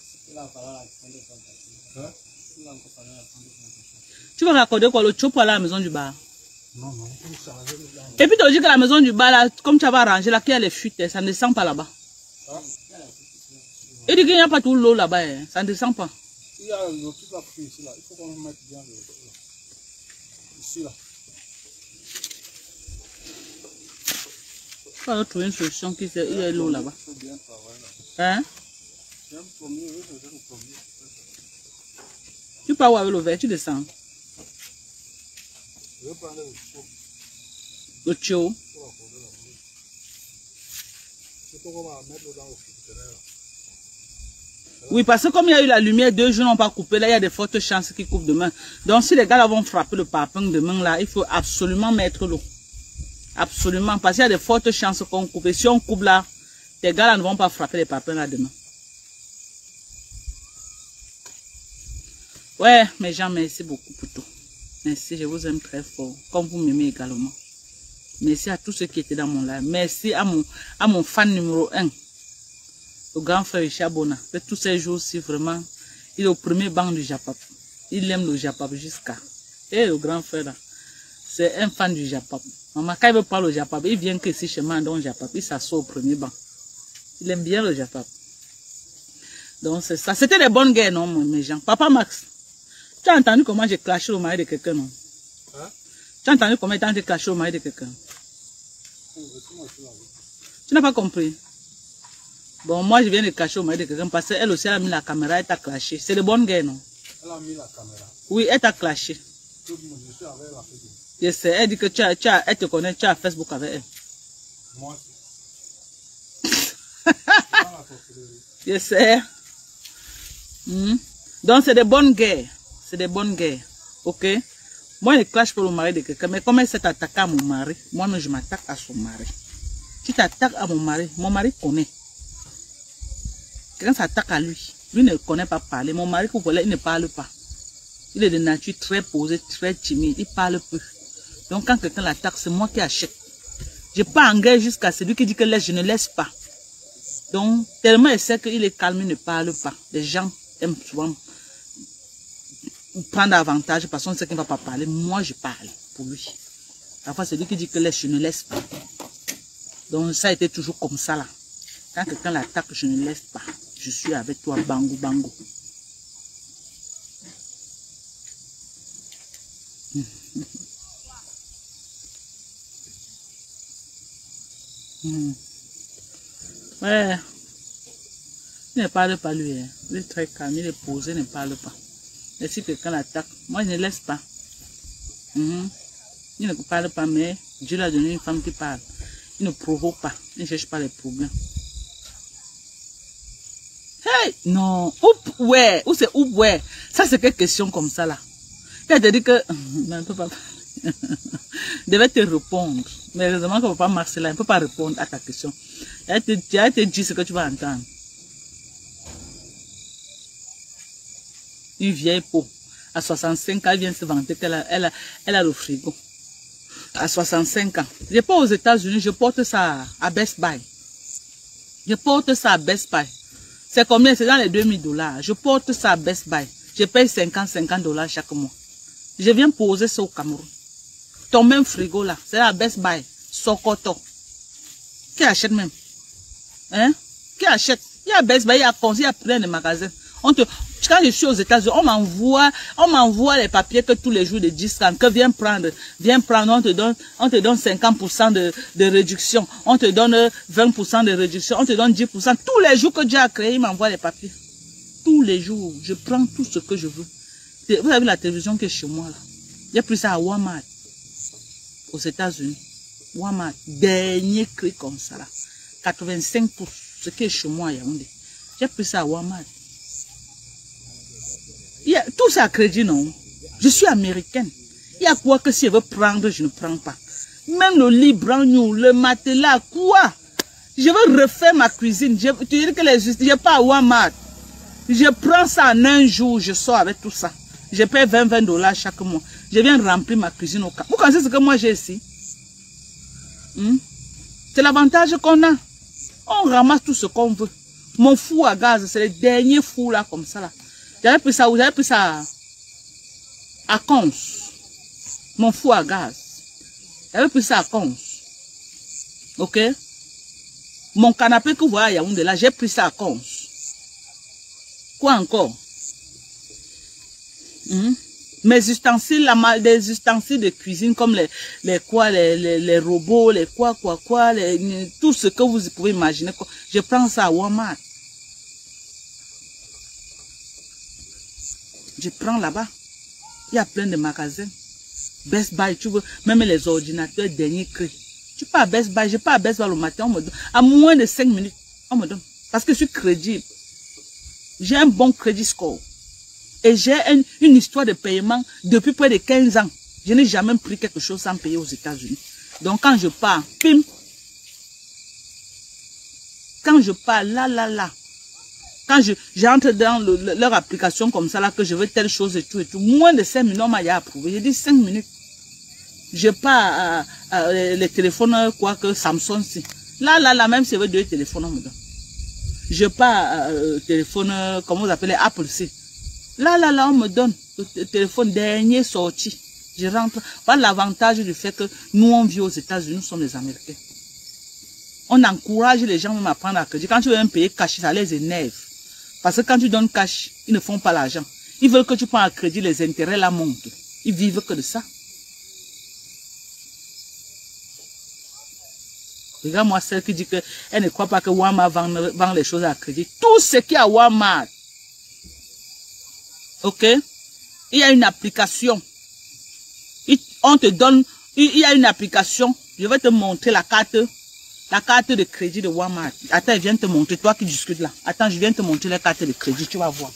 Tu vas raccorder quoi, le chop à la maison du bar? Non, non. Et puis tu dis que la maison du bar, là, comme tu vas arranger là, qu'il y a les fuites, ça ne descend pas là-bas. Et dit qu'il n'y a pas tout l'eau là-bas, hein. Ça ne descend pas. Il y a le truc à pris ici là. Il faut qu'on mette bien le... Ici là. On va trouver une solution qui il y a l'eau là-bas. Il faut bien travailler là. Hein? C'est un premier, oui, c'est le premier. Tu pars où avec le verre, tu descends. Je vais prendre le chaud. Le tio. Pour l'accorder là. C'est pour qu'on va mettre dans le filtre là. Oui, parce que comme il y a eu la lumière, 2 jours n'ont pas coupé, là il y a de fortes chances qu'ils coupent demain. Donc si les gars là vont frapper le parpaing demain là, il faut absolument mettre l'eau. Absolument, parce qu'il y a de fortes chances qu'on coupe. Et si on coupe là, les gars là ne vont pas frapper les parpaings là demain. Ouais, mes gens, merci beaucoup pour tout. Merci, je vous aime très fort, comme vous m'aimez également. Merci à tous ceux qui étaient dans mon live. Merci à mon fan numéro 1. Le grand frère Chabona, tous ces jours-ci, vraiment, il est au premier banc du Japap. Il aime le Japap jusqu'à. Et le grand frère là, c'est un fan du Japap. Maman, quand il veut parler au Japap, il vient que ici chez moi dans le Japap, il s'assoit au premier banc. Il aime bien le Japap. Donc c'est ça. C'était des bonnes guerres, non, mes gens. Papa Max, tu as entendu comment j'ai clashé au mari de quelqu'un, non? Hein? Tu as entendu comment j'ai clashé au mari de quelqu'un? Tu n'as pas compris? Bon, moi, je viens de cacher au mari de quelqu'un parce qu'elle aussi, elle a mis la caméra, elle t'a clashé. C'est de bonnes guerres, non? Elle a mis la caméra. Oui, elle t'a clashé. Je suis avec la fille. Je sais, elle dit que elle te connaît, tu as Facebook avec elle. Moi, Je sais. Donc, c'est des bonnes guerres. C'est des bonnes guerres. Ok? Moi, je clash pour le mari de quelqu'un. Mais comme elle s'est attaquée à mon mari, moi-même, je m'attaque à son mari. Tu t'attaques à mon mari connaît. Quelqu'un s'attaque à lui. Lui ne connaît pas parler. Mon mari, vous voyez, il ne parle pas. Il est de nature très posée, très timide. Il parle peu. Donc, quand quelqu'un l'attaque, c'est moi qui achète. Je n'ai pas engagé jusqu'à celui qui dit que laisse, je ne laisse pas. Donc, tellement il sait qu'il est calme, il ne parle pas. Les gens aiment souvent prendre avantage parce qu'on sait qu'il ne va pas parler. Moi, je parle pour lui. Parfois, c'est lui qui dit que laisse, je ne laisse pas. Donc, ça a été toujours comme ça là. Quand quelqu'un l'attaque, je ne laisse pas. Je suis avec toi, bango, bango. Ouais. Il ne parle pas lui. Hein. Il est très calme, il est posé, il ne parle pas. Et si quelqu'un l'attaque, moi je ne laisse pas. Il ne parle pas, mais Dieu l'a donné une femme qui parle. Il ne provoque pas, il ne cherche pas les problèmes. Hey, non, oup, ouais, ou c'est oup, ouais. Ça c'est quelle question comme ça là. Elle te dit que, non, il ne peut pas. Je devais te répondre. Mais heureusement que papa Marcela ne peut pas répondre à ta question. Elle te dit ce que tu vas entendre. Une vieille peau. À 65 ans, elle vient se vanter qu'elle a le frigo. À 65 ans. Je pas aux États-Unis, je porte ça à Best Buy. Je porte ça à Best Buy. C'est combien? C'est dans les $2000. Je porte ça à Best Buy. Je paye 50 $ chaque mois. Je viens poser ça au Cameroun. Ton même frigo là, c'est la Best Buy, Sokoto. Qui achète même? Hein? Qui achète? Il y a Best Buy, il y a Consi, il y a plein de magasins. Quand je suis aux États-Unis, on m'envoie les papiers que tous les jours de 10 ans, que viens prendre, on te donne 50% de réduction, on te donne 20% de réduction, on te donne 10%. Tous les jours que Dieu a créé, il m'envoie les papiers. Tous les jours, je prends tout ce que je veux. Vous avez la télévision qui est chez moi là. J'ai pris ça à Walmart, aux États-Unis. Walmart, dernier cri comme ça là. 85 pour ce qui est chez moi à Yaoundé. J'ai pris ça à Walmart. Tout ça à crédit, non. Je suis américaine. Il y a quoi que si je veux prendre, je ne prends pas. Même le lit brand-new, le matelas, quoi. Je veux refaire ma cuisine. Tu dis que je n'ai pas à Walmart. Je prends ça en un jour, je sors avec tout ça. Je paie 20 $ chaque mois. Je viens remplir ma cuisine au cas. Vous connaissez ce que moi j'ai ici? C'est l'avantage qu'on a. On ramasse tout ce qu'on veut. Mon four à gaz, c'est le dernier four là, comme ça là. J'avais pris ça à Cons. Mon four à gaz. J'avais pris ça à Cons. Ok? Mon canapé que vous voyez à Yaoundé là, j'ai pris ça à Cons. Quoi encore? Mes ustensiles, des ustensiles de cuisine comme les robots, les tout ce que vous pouvez imaginer. Je prends ça à Walmart. Je prends là-bas. Il y a plein de magasins. Best Buy, tu veux, même les ordinateurs dernier cri. Tu pars à Best Buy, je pars à Best Buy le matin, on me donne. À moins de 5 minutes, on me donne. Parce que je suis crédible. J'ai un bon crédit score. Et j'ai une histoire de paiement depuis près de 15 ans. Je n'ai jamais pris quelque chose sans payer aux États-Unis. Donc quand je pars, pim. Quand je pars, là. Quand j'entre dans leur application comme ça, là, que je veux telle chose et tout, moins de 5 minutes, on m'a approuvé. J'ai dit 5 minutes. Je pars les téléphones, quoi que Samsung, si. Là, même si je veux 2 téléphones, on me donne. Je pars téléphone, comment vous appelez, Apple, si. Là, on me donne le téléphone dernier sorti. Je rentre. Voilà l'avantage du fait que nous, on vit aux États-Unis, nous sommes les Américains. On encourage les gens même à prendre à crédit. Quand tu veux un payer cash, ça les énerve. Parce que quand tu donnes cash, ils ne font pas l'argent. Ils veulent que tu prends à crédit, les intérêts là montent. Ils vivent que de ça. Regarde-moi celle qui dit qu'elle ne croit pas que Walmart vend les choses à crédit. Tout ce qui est à Walmart. Ok? Il y a une application. On te donne, il y a une application. Je vais te montrer la carte de crédit de Walmart. Attends, je viens te montrer. Toi qui discutes là. Attends, je viens te montrer la carte de crédit. Tu vas voir.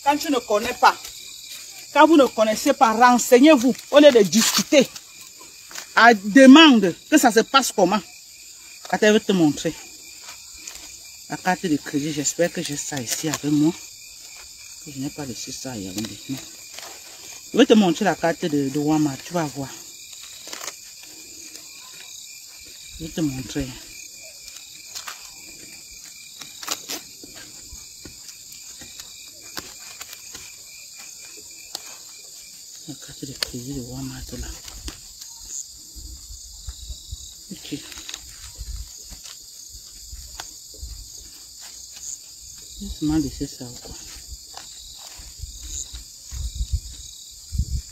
Quand tu ne connais pas, quand vous ne connaissez pas, renseignez-vous au lieu de discuter. Demande que ça se passe comment. Attends, je vais te montrer. La carte de crédit, j'espère que j'ai ça ici avec moi. Je n'ai pas laissé ça ailleurs. Je vais te montrer la carte de Walmart, tu vas voir. Je vais te montrer. La carte de crédit de Walmart là. Ok. Juste m'en laisser ça ou quoi.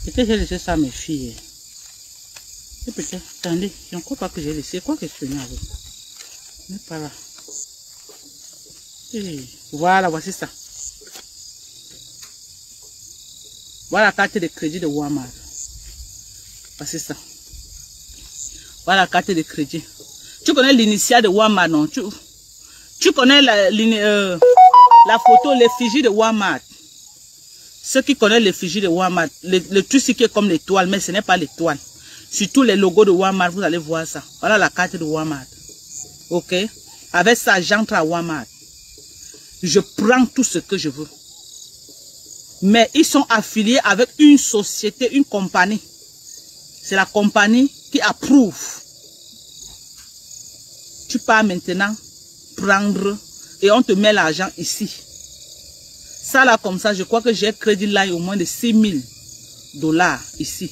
Peut-être j'ai laissé ça à mes filles. Et peut-être, attendez, je ne crois pas que j'ai laissé. Quoi questionner avec? On n'est pas là. Et voilà, voici ça. Voilà la carte de crédit de Walmart. Voici ça. Voilà la carte de crédit. Tu connais l'initiale de Walmart, non? Tu connais la photo, l'effigie de Walmart. Ceux qui connaissent l'effigie de Walmart, le truc qui est comme l'étoile, mais ce n'est pas l'étoile. Sur tous les logos de Walmart, vous allez voir ça. Voilà la carte de Walmart. Ok? Avec ça, j'entre à Walmart. Je prends tout ce que je veux. Mais ils sont affiliés avec une société, une compagnie. C'est la compagnie qui approuve. Tu pars maintenant prendre et on te met l'argent ici. Ça là comme ça, je crois que j'ai crédit là au moins de $6 000 ici.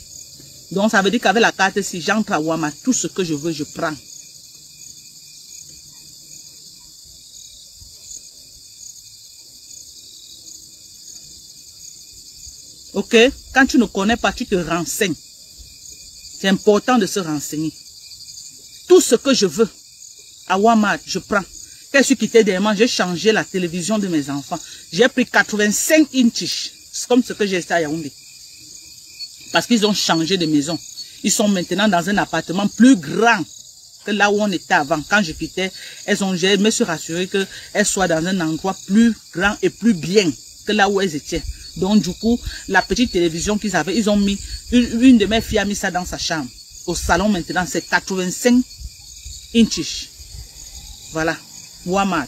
Donc ça veut dire qu'avec la carte, si j'entre à Walmart, tout ce que je veux, je prends. Ok? Quand tu ne connais pas, tu te renseignes. C'est important de se renseigner. Tout ce que je veux, à Walmart, je prends. Quand je suis quitté dernièrement, j'ai changé la télévision de mes enfants. J'ai pris 85 inches. C'est comme ce que j'ai fait à Yaoundé. Parce qu'ils ont changé de maison. Ils sont maintenant dans un appartement plus grand que là où on était avant. Quand je quittais, je me suis rassuré qu'elles soient dans un endroit plus grand et plus bien que là où elles étaient. Donc du coup, la petite télévision qu'ils avaient, ils ont mis, une de mes filles a mis ça dans sa chambre. Au salon maintenant, c'est 85 inches. Voilà, Walmart.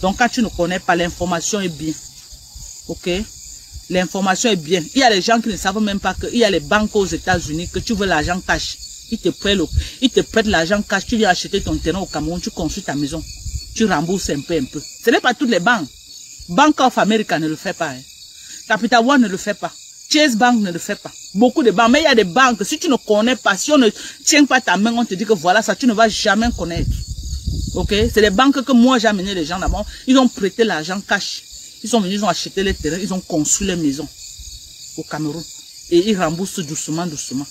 Donc quand tu ne connais pas, l'information est bien. Ok? L'information est bien. Il y a des gens qui ne savent même pas qu'il y a les banques aux États-Unis, que tu veux l'argent cash. Ils te prêtent l'argent cash, tu viens acheter ton terrain au Cameroun, tu construis ta maison. Tu rembourses un peu. Ce n'est pas toutes les banques. Bank of America ne le fait pas. Hein. Capital One ne le fait pas. Chase Bank ne le fait pas. Beaucoup de banques. Mais il y a des banques, si tu ne connais pas, si on ne tient pas ta main, on te dit que voilà ça, tu ne vas jamais connaître. Ok? C'est les banques que moi j'ai amené les gens là-bas. Ils ont prêté l'argent cash. Ils sont venus, ils ont acheté les terrains, ils ont construit les maisons au Cameroun. Et ils remboursent doucement, doucement.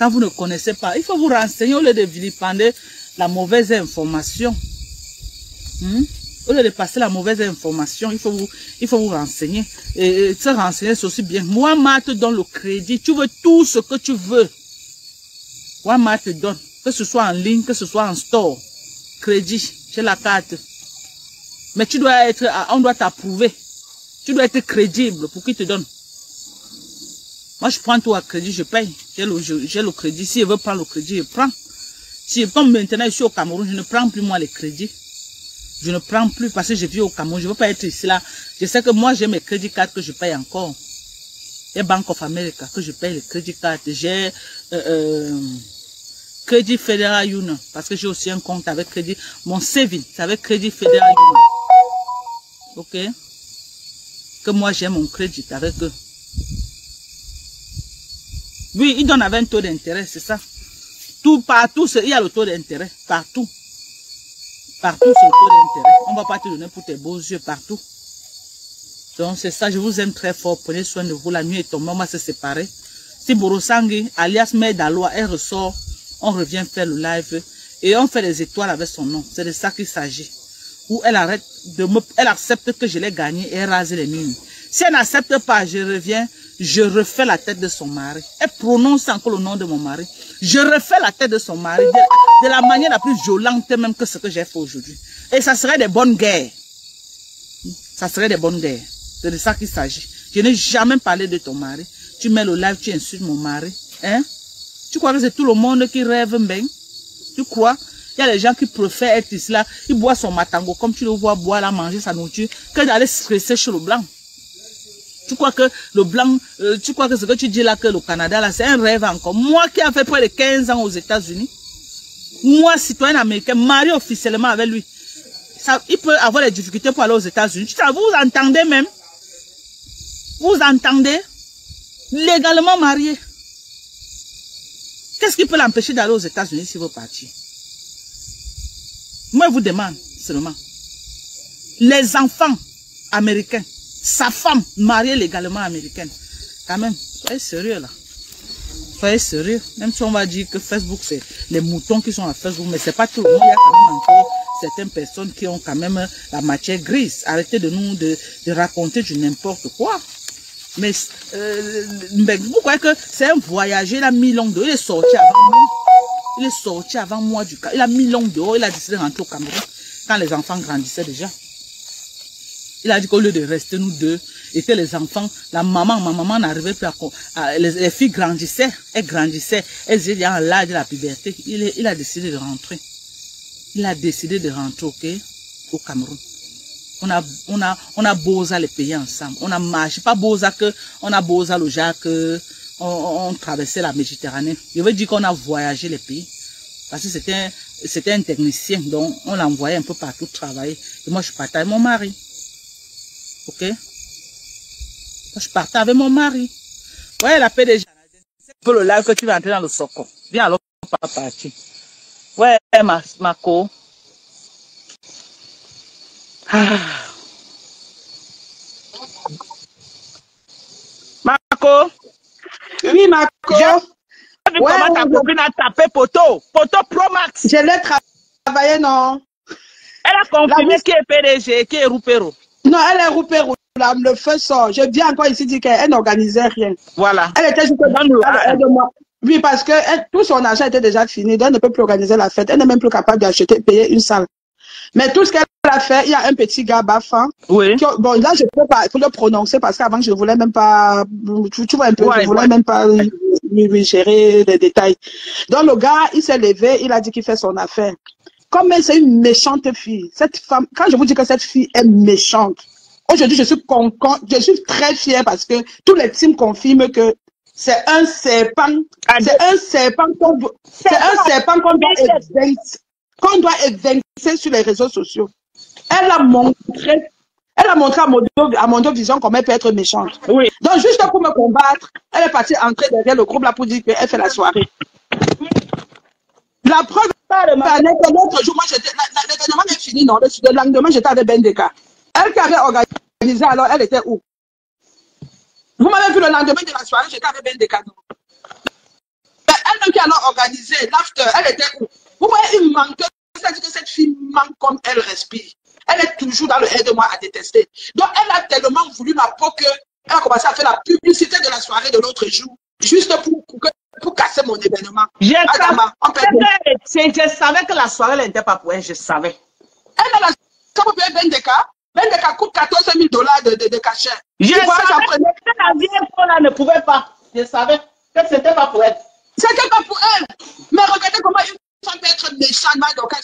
Quand vous ne connaissez pas, il faut vous renseigner au lieu de vilipender la mauvaise information. Au lieu de passer la mauvaise information, il faut vous renseigner. Et se renseigner, c'est aussi bien. Walmart te donne le crédit. Tu veux tout ce que tu veux. Walmart te donne. Que ce soit en ligne, que ce soit en store. Crédit, j'ai la carte. Mais tu dois être, on doit t'approuver. Tu dois être crédible pour qu'ils te donnent. Moi, je prends tout à crédit, je paye. J'ai le crédit. Si je veux prendre le crédit, je prends. Si, comme maintenant, je suis au Cameroun, je ne prends plus moi les crédits. Je ne prends plus parce que je vis au Cameroun. Je ne veux pas être ici là. Je sais que moi, j'ai mes crédits cartes que je paye encore. Et Bank of America, que je paye les crédits cartes. J'ai Crédit Fédéral Union. Parce que j'ai aussi un compte avec crédit. Mon saving, c'est avec Crédit Fédéral Union. Ok? Que moi, j'ai mon crédit avec eux. Oui, ils donnent avec un taux d'intérêt, c'est ça. Partout, il y a le taux d'intérêt. Partout. Partout, c'est le taux d'intérêt. On ne va pas te donner pour tes beaux yeux partout. Donc, c'est ça. Je vous aime très fort. Prenez soin de vous. La nuit est tombée. On va se séparer. Si Borosangi, alias Medaloa, elle ressort, on revient faire le live. Et on fait les étoiles avec son nom. C'est de ça qu'il s'agit. Ou elle arrête elle accepte que je l'ai gagné et elle rase les mines. Si elle n'accepte pas, je reviens. Je refais la tête de son mari. Elle prononce encore le nom de mon mari. Je refais la tête de son mari de la manière la plus violente même que ce que j'ai fait aujourd'hui. Et ça serait des bonnes guerres. Ça serait des bonnes guerres. C'est de ça qu'il s'agit. Je n'ai jamais parlé de ton mari. Tu mets le live, tu insultes mon mari. Hein? Tu crois que c'est tout le monde qui rêve bien? Tu crois? Il y a des gens qui préfèrent être ici là. Ils boivent son matango comme tu le vois boire là, manger sa nourriture, que d'aller stresser chez le blanc. Tu crois que le blanc, tu crois que ce que tu dis là, que le Canada, là, c'est un rêve encore. Moi qui ai fait près de 15 ans aux États-Unis, moi, citoyen américain, marié officiellement avec lui, ça, il peut avoir des difficultés pour aller aux États-Unis. Vous entendez même? Vous entendez? Légalement marié. Qu'est-ce qui peut l'empêcher d'aller aux États-Unis s'il veut partir? Moi, je vous demande seulement. Les enfants américains, sa femme mariée légalement américaine. Quand même, soyez sérieux là. Soyez sérieux. Même si on va dire que Facebook, c'est les moutons qui sont à Facebook, mais c'est pas tout le monde. Il y a quand même encore certaines personnes qui ont quand même la matière grise. Arrêtez de nous de raconter du n'importe quoi. Mais vous croyez que c'est un voyageur, il a mis long dehors, il est sorti avant moi. Il est sorti avant moi du cas. Il a mis long dehors, il a décidé de rentrer au Cameroun quand les enfants grandissaient déjà. Il a dit qu'au lieu de rester nous deux, et que les enfants, ma maman n'arrivait plus les filles grandissaient, elles grandissaient, elles étaient en l'âge de la puberté. Il a décidé de rentrer. Il a décidé de rentrer, ok, au Cameroun. On a Boza les pays ensemble. On a marché, pas Boza que, on a Boza le genre que, on traversait la Méditerranée. Je veux dire qu'on a voyagé les pays. Parce que c'était un technicien, donc on l'envoyait un peu partout travailler. Et moi, je partais avec mon mari. Ok? Moi, je partais avec mon mari. Ouais, la PDG. C'est un peu le live que tu vas entrer dans le socon. Viens alors, pas partir. Ouais, ma co. Ah. Marco. Oui, Marco. J'ai vu comment ta copine a tapé Poto Pro Max. Je l'ai travaillé, non. Elle a confirmé qui est PDG, qui est Roupero. Non, elle est Roupero. Le feu sort. Je viens encore ici dire qu'elle n'organisait rien. Voilà. Elle était juste dans de moi. Oui, parce que tout son argent était déjà fini. Donc elle ne peut plus organiser la fête. Elle n'est même plus capable d'acheter, payer une salle. Mais tout ce qu'elle a fait, il y a un petit gars Bafan. Oui. Bon, là, je peux pas le prononcer parce qu'avant, je ne voulais même pas, tu vois un peu, je ne voulais même pas lui gérer les détails. Donc, le gars, il s'est levé, il a dit qu'il fait son affaire. Comme c'est une méchante fille, cette femme, quand je vous dis que cette fille est méchante, aujourd'hui, je suis très fière parce que tous les teams confirment que c'est un serpent, qu'on doit évincer sur les réseaux sociaux. Elle a montré à Mondo Vision comment elle peut être méchante. Oui. Donc, juste pour me combattre, elle est partie entrer derrière le groupe là pour dire qu'elle fait la soirée. La preuve que l'autre jour, moi, l'événement est fini, non? Le lendemain, j'étais avec Bendeka. Elle qui avait organisé, alors elle était où? Vous m'avez vu le lendemain de la soirée, j'étais avec Bendeka. Elle qui a alors organisé l'after, elle était où? Vous voyez, il manque, c'est-à-dire que cette fille manque comme elle respire. Elle est toujours dans le aide-moi à détester. Donc, elle a tellement voulu ma peau qu'elle a commencé à faire la publicité de la soirée de l'autre jour, juste pour casser mon événement. Je savais que la soirée n'était pas pour elle, je savais. Elle a la soirée pour Bendeka. Bendeka coûte 14 000 $ de cachet. Je savais que la vieille là ne pouvait pas. Je savais que c'était pas pour elle. C'était pas pour elle. Mais regardez comment une femme peut être méchante,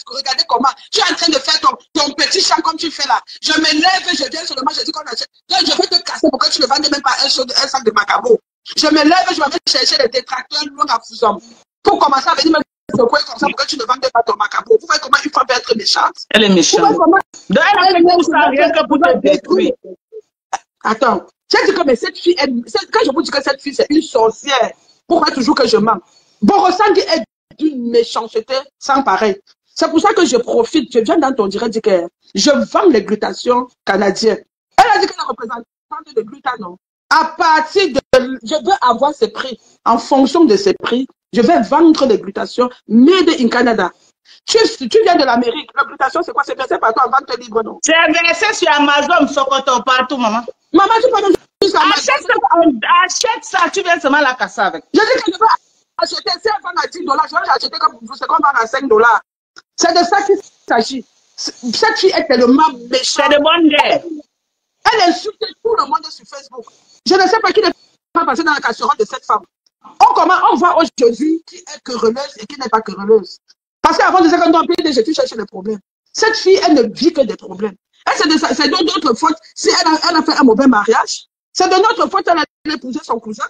regardez comment tu es en train de faire ton petit chant comme tu fais là. Je me lève, je viens seulement, je dis qu'on achète. Donc je vais te casser pour que tu ne vendes même pas un sac de macabo. Je me lève, je vais chercher les détracteurs loin à Fouzom. Pour commencer à venir me secouer comme ça pour que tu ne vendes pas ton macabo. Vous voyez comment une femme peut être méchante. Elle est méchante. Donc elle a fait tout ça rien que pour te détruire. Attends, j'ai dit que mais cette fille, quand je vous dis que cette fille c'est une sorcière, pourquoi toujours que je mens? Borosangue est d'une méchanceté sans pareil. C'est pour ça que je profite, je viens dans ton direct dire que je vends les glutations canadiennes. Elle a dit qu'elle est représentante de glutathion. À partir de, je veux avoir ces prix. En fonction de ces prix, je vais vendre les glutations made in Canada. Tu viens de l'Amérique, la glutation c'est quoi? C'est versé partout en vente libre, non? C'est versé sur Amazon, Sokoto, partout, maman. Maman, tu peux juste achète ça, tu viens seulement la casser avec. Je dis que je veux acheter, si elle vend à 10 $, je vais l'acheter comme c'est qu'on vend à 5 $. C'est de ça qu'il s'agit. Cette fille est tellement méchante. C'est de bonne guerre. Elle insulte tout le monde sur Facebook. Je ne sais pas qui n'est pas passé dans la casserole de cette femme. On voit aujourd'hui qui est querelleuse et qui n'est pas querelleuse. Parce qu'avant de dire qu'on doit PDG, tu cherches les problèmes. Cette fille, elle ne vit que des problèmes. C'est de notre faute si elle a fait un mauvais mariage. C'est de notre faute si elle a épousé son cousin.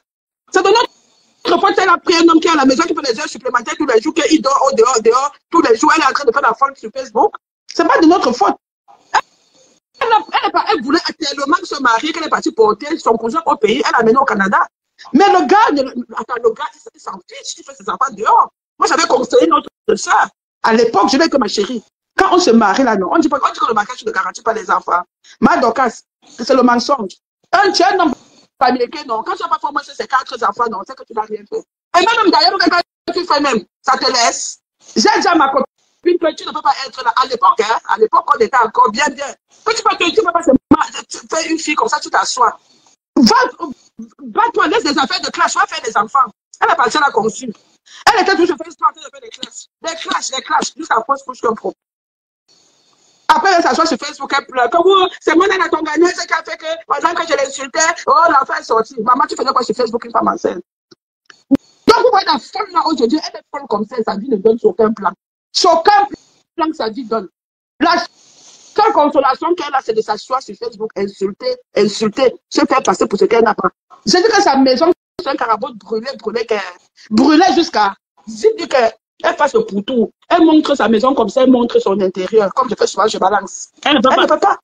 C'est de notre faute si elle a pris un homme qui est à la maison, qui fait des heures supplémentaires tous les jours, qu'il dort au dehors, tous les jours, elle est en train de faire la folle sur Facebook. C'est pas de notre faute. Elle voulait tellement se marier qu'elle est partie porter son cousin au pays, elle l'a amené au Canada. Mais le gars, il s'en fiche, il fait ses enfants dehors. Moi, j'avais conseillé notre soeur. À l'époque, je n'ai que ma chérie. Quand on se marie là, non, on dit que le mariage ne garantit pas les enfants. Madokas, c'est le mensonge. Un tien, non, américain, non. Quand tu n'as pas formé ses 4 enfants, non, c'est que tu n'as rien fait. Et même d'ailleurs, quand tu fais même, ça te laisse. J'ai dit à ma copine que tu ne peux pas être là. À l'époque, hein, à l'époque, on était encore bien. Que tu peux pas faire une fille comme ça, tu t'assois. Va-toi, laisse des affaires de clash, va faire des enfants. Elle a passé la conçue. Elle était toujours fait histoire de faire des clashs. Des clashs, jusqu'à poste couche qu'un pro. Après, elle s'assoit sur Facebook, elle pleure. C'est moi, elle a ton gagné, c'est qui a fait que, pendant que je l'insultais, oh, l'enfant est sorti. Maman, tu faisais quoi sur Facebook, une femme enceinte? Donc, vous voyez la femme là aujourd'hui, elle est folle comme ça, sa vie ne donne sur aucun plan. Sur aucun plan que sa vie donne. La seule consolation qu'elle a, c'est de s'asseoir sur Facebook, insulter, se faire passer pour ce qu'elle n'a pas. Je dis que sa maison, c'est un carabot brûlé jusqu'à. Je dis qu'elle fasse le poutou. Elle montre sa maison comme ça, elle montre son intérieur. Comme je fais souvent, je balance. Elle ne peut pas.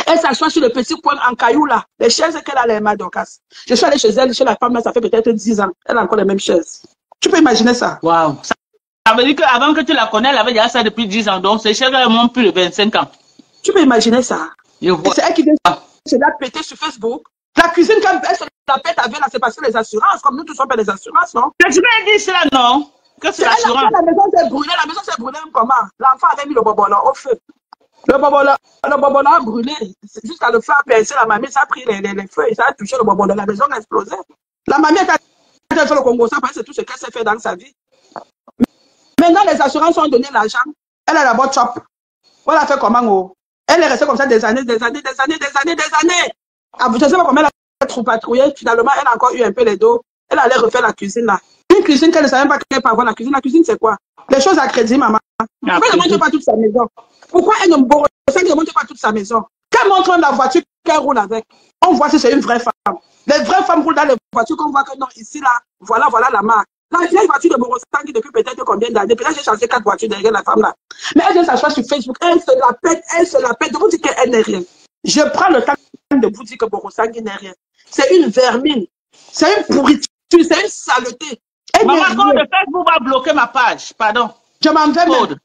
Elle s'assoit sur le petit coin en caillou là. Les chaises qu'elle a, les Madocas. Je suis allée chez elle, chez la femme là, ça fait peut-être 10 ans. Elle a encore les mêmes chaises. Tu peux imaginer ça? Waouh. Ça veut dire qu'avant que tu la connais, elle avait déjà ça depuis 10 ans. Donc, ces chaises, elles n'ont plus de 25 ans. Tu peux imaginer ça? C'est elle qui vient se la péter sur Facebook. La cuisine, quand elle se la pète avec là, c'est parce que les assurances, comme nous tous on paie les assurances, non? Mais tu m'as dit cela, non? Que c'est l'assurance. La maison s'est brûlée, comment? L'enfant avait mis le bobola au feu. Le bobola a brûlé. Jusqu'à le faire percer, la mamie, ça a pris les feux et ça a touché le bobola. La maison a explosé. La mamie, quand elle a fait le Congo, ça c'est tout ce qu'elle s'est fait dans sa vie. Maintenant, les assurances ont donné l'argent. Elle a d'abord chop. On l'a fait comment? Elle est restée comme ça des années. Ah, je ne sais pas comment elle a trop patrouillé. Finalement, elle a encore eu un peu les dos. Elle allait refaire la cuisine là. Une cuisine qu'elle ne savait même pas qu'elle pouvait avoir la cuisine. La cuisine, c'est quoi? Les choses à crédit, maman. Pourquoi elle ne montre pas toute sa maison? Pourquoi elle ne montre pas toute sa maison? Qu'elle montre la voiture qu'elle roule avec. On voit si c'est une vraie femme. Les vraies femmes roulent dans les voitures qu'on voit que non, ici, là, voilà la marque. La vieille voiture de Borosangui depuis peut-être combien d'années? Peut-être j'ai changé 4 voitures derrière la femme là. Mais elle vient s'asseoir sur Facebook. Elle se la pète. De vous dire qu'elle n'est rien. Je prends le temps de vous dire que Borosangui n'est rien. C'est une vermine. C'est une pourriture. C'est une saleté. Maman, quand le Facebook va bloquer ma page, pardon. Je m'en vais même.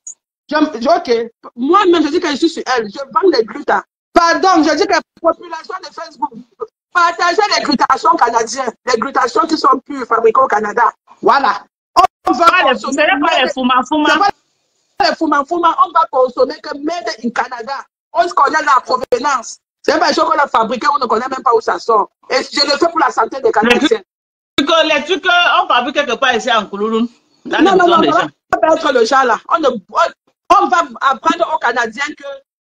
Ok. Moi-même, je dis que je suis sur elle. Je vends les glutins. Pardon, je dis que la population de Facebook, partagez les glutations canadiennes. Les glutations qui sont plus fabriquées au Canada. Voilà. On va consommer. Pas les fouma. On va consommer que made in Canada. On connaît la provenance. C'est pas les choses qu'on a fabriquées, on ne connaît même pas où ça sort. Et je le fais pour la santé des Canadiens. Les trucs qu'on fabrique quelque part ici en Koulouloun. Non, on va être le genre là. On va apprendre aux Canadiens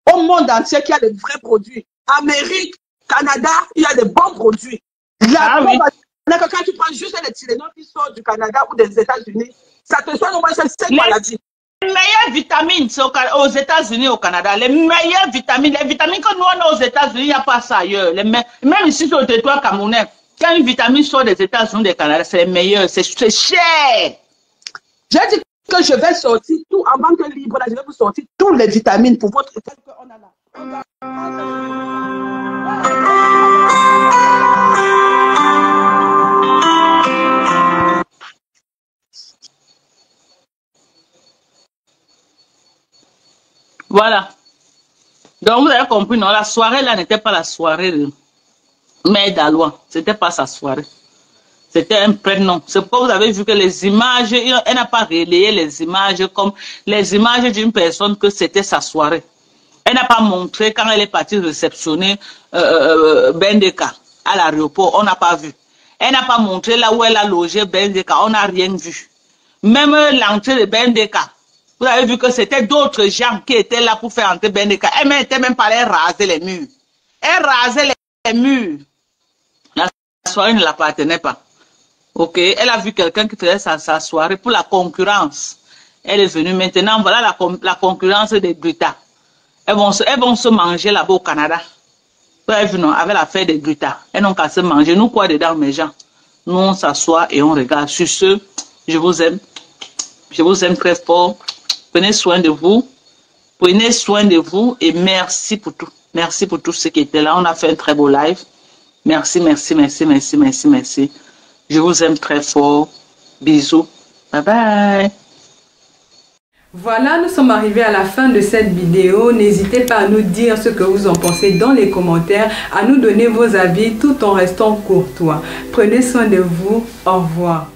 qu'au monde entier qu'il y a de vrais produits. Amérique, Canada, il y a de bons produits. Quand tu prends juste les Tylenol qui sortent du Canada ou des États-Unis, ça te soigne au moins 5 maladies. Les meilleures vitamines aux États-Unis, au Canada. Les meilleures vitamines. Les vitamines que nous on a aux États-Unis, il n'y a pas ça ailleurs. Même ici sur le territoire camerounais, quand une vitamine sort des États-Unis, des Canada, c'est les meilleurs. C'est cher. J'ai dit que je vais sortir tout en banque libre. Là, je vais vous sortir toutes les vitamines pour votre état qu'on a là. Voilà. Donc, vous avez compris, non? La soirée, là, n'était pas la soirée de Mère Dalois. C'était pas sa soirée. C'était un prénom. C'est pourquoi vous avez vu que les images, elle n'a pas relayé les images comme les images d'une personne que c'était sa soirée. Elle n'a pas montré quand elle est partie réceptionner Bendeka à l'aéroport. On n'a pas vu. Elle n'a pas montré là où elle a logé Bendeka. On n'a rien vu. Même l'entrée de Bendeka. Vous avez vu que c'était d'autres gens qui étaient là pour faire entrer Bendeka. Elle n'était même pas allée raser les murs. Elle rasait les murs. La soirée ne l'appartenait pas. Ok, elle a vu quelqu'un qui faisait sa soirée pour la concurrence. Elle est venue maintenant, voilà la concurrence des glutas. Elles vont se manger là-bas au Canada. Vous avez vu, non, avec l'affaire des glutas. Elles n'ont qu'à se manger. Nous, quoi dedans, mes gens? Nous, on s'assoit et on regarde. Sur ce, je vous aime. Je vous aime très fort. Prenez soin de vous. Prenez soin de vous et merci pour tout. Merci pour tous ceux qui étaient là. On a fait un très beau live. Merci. Je vous aime très fort. Bisous. Bye bye. Voilà, nous sommes arrivés à la fin de cette vidéo. N'hésitez pas à nous dire ce que vous en pensez dans les commentaires, à nous donner vos avis tout en restant courtois. Prenez soin de vous. Au revoir.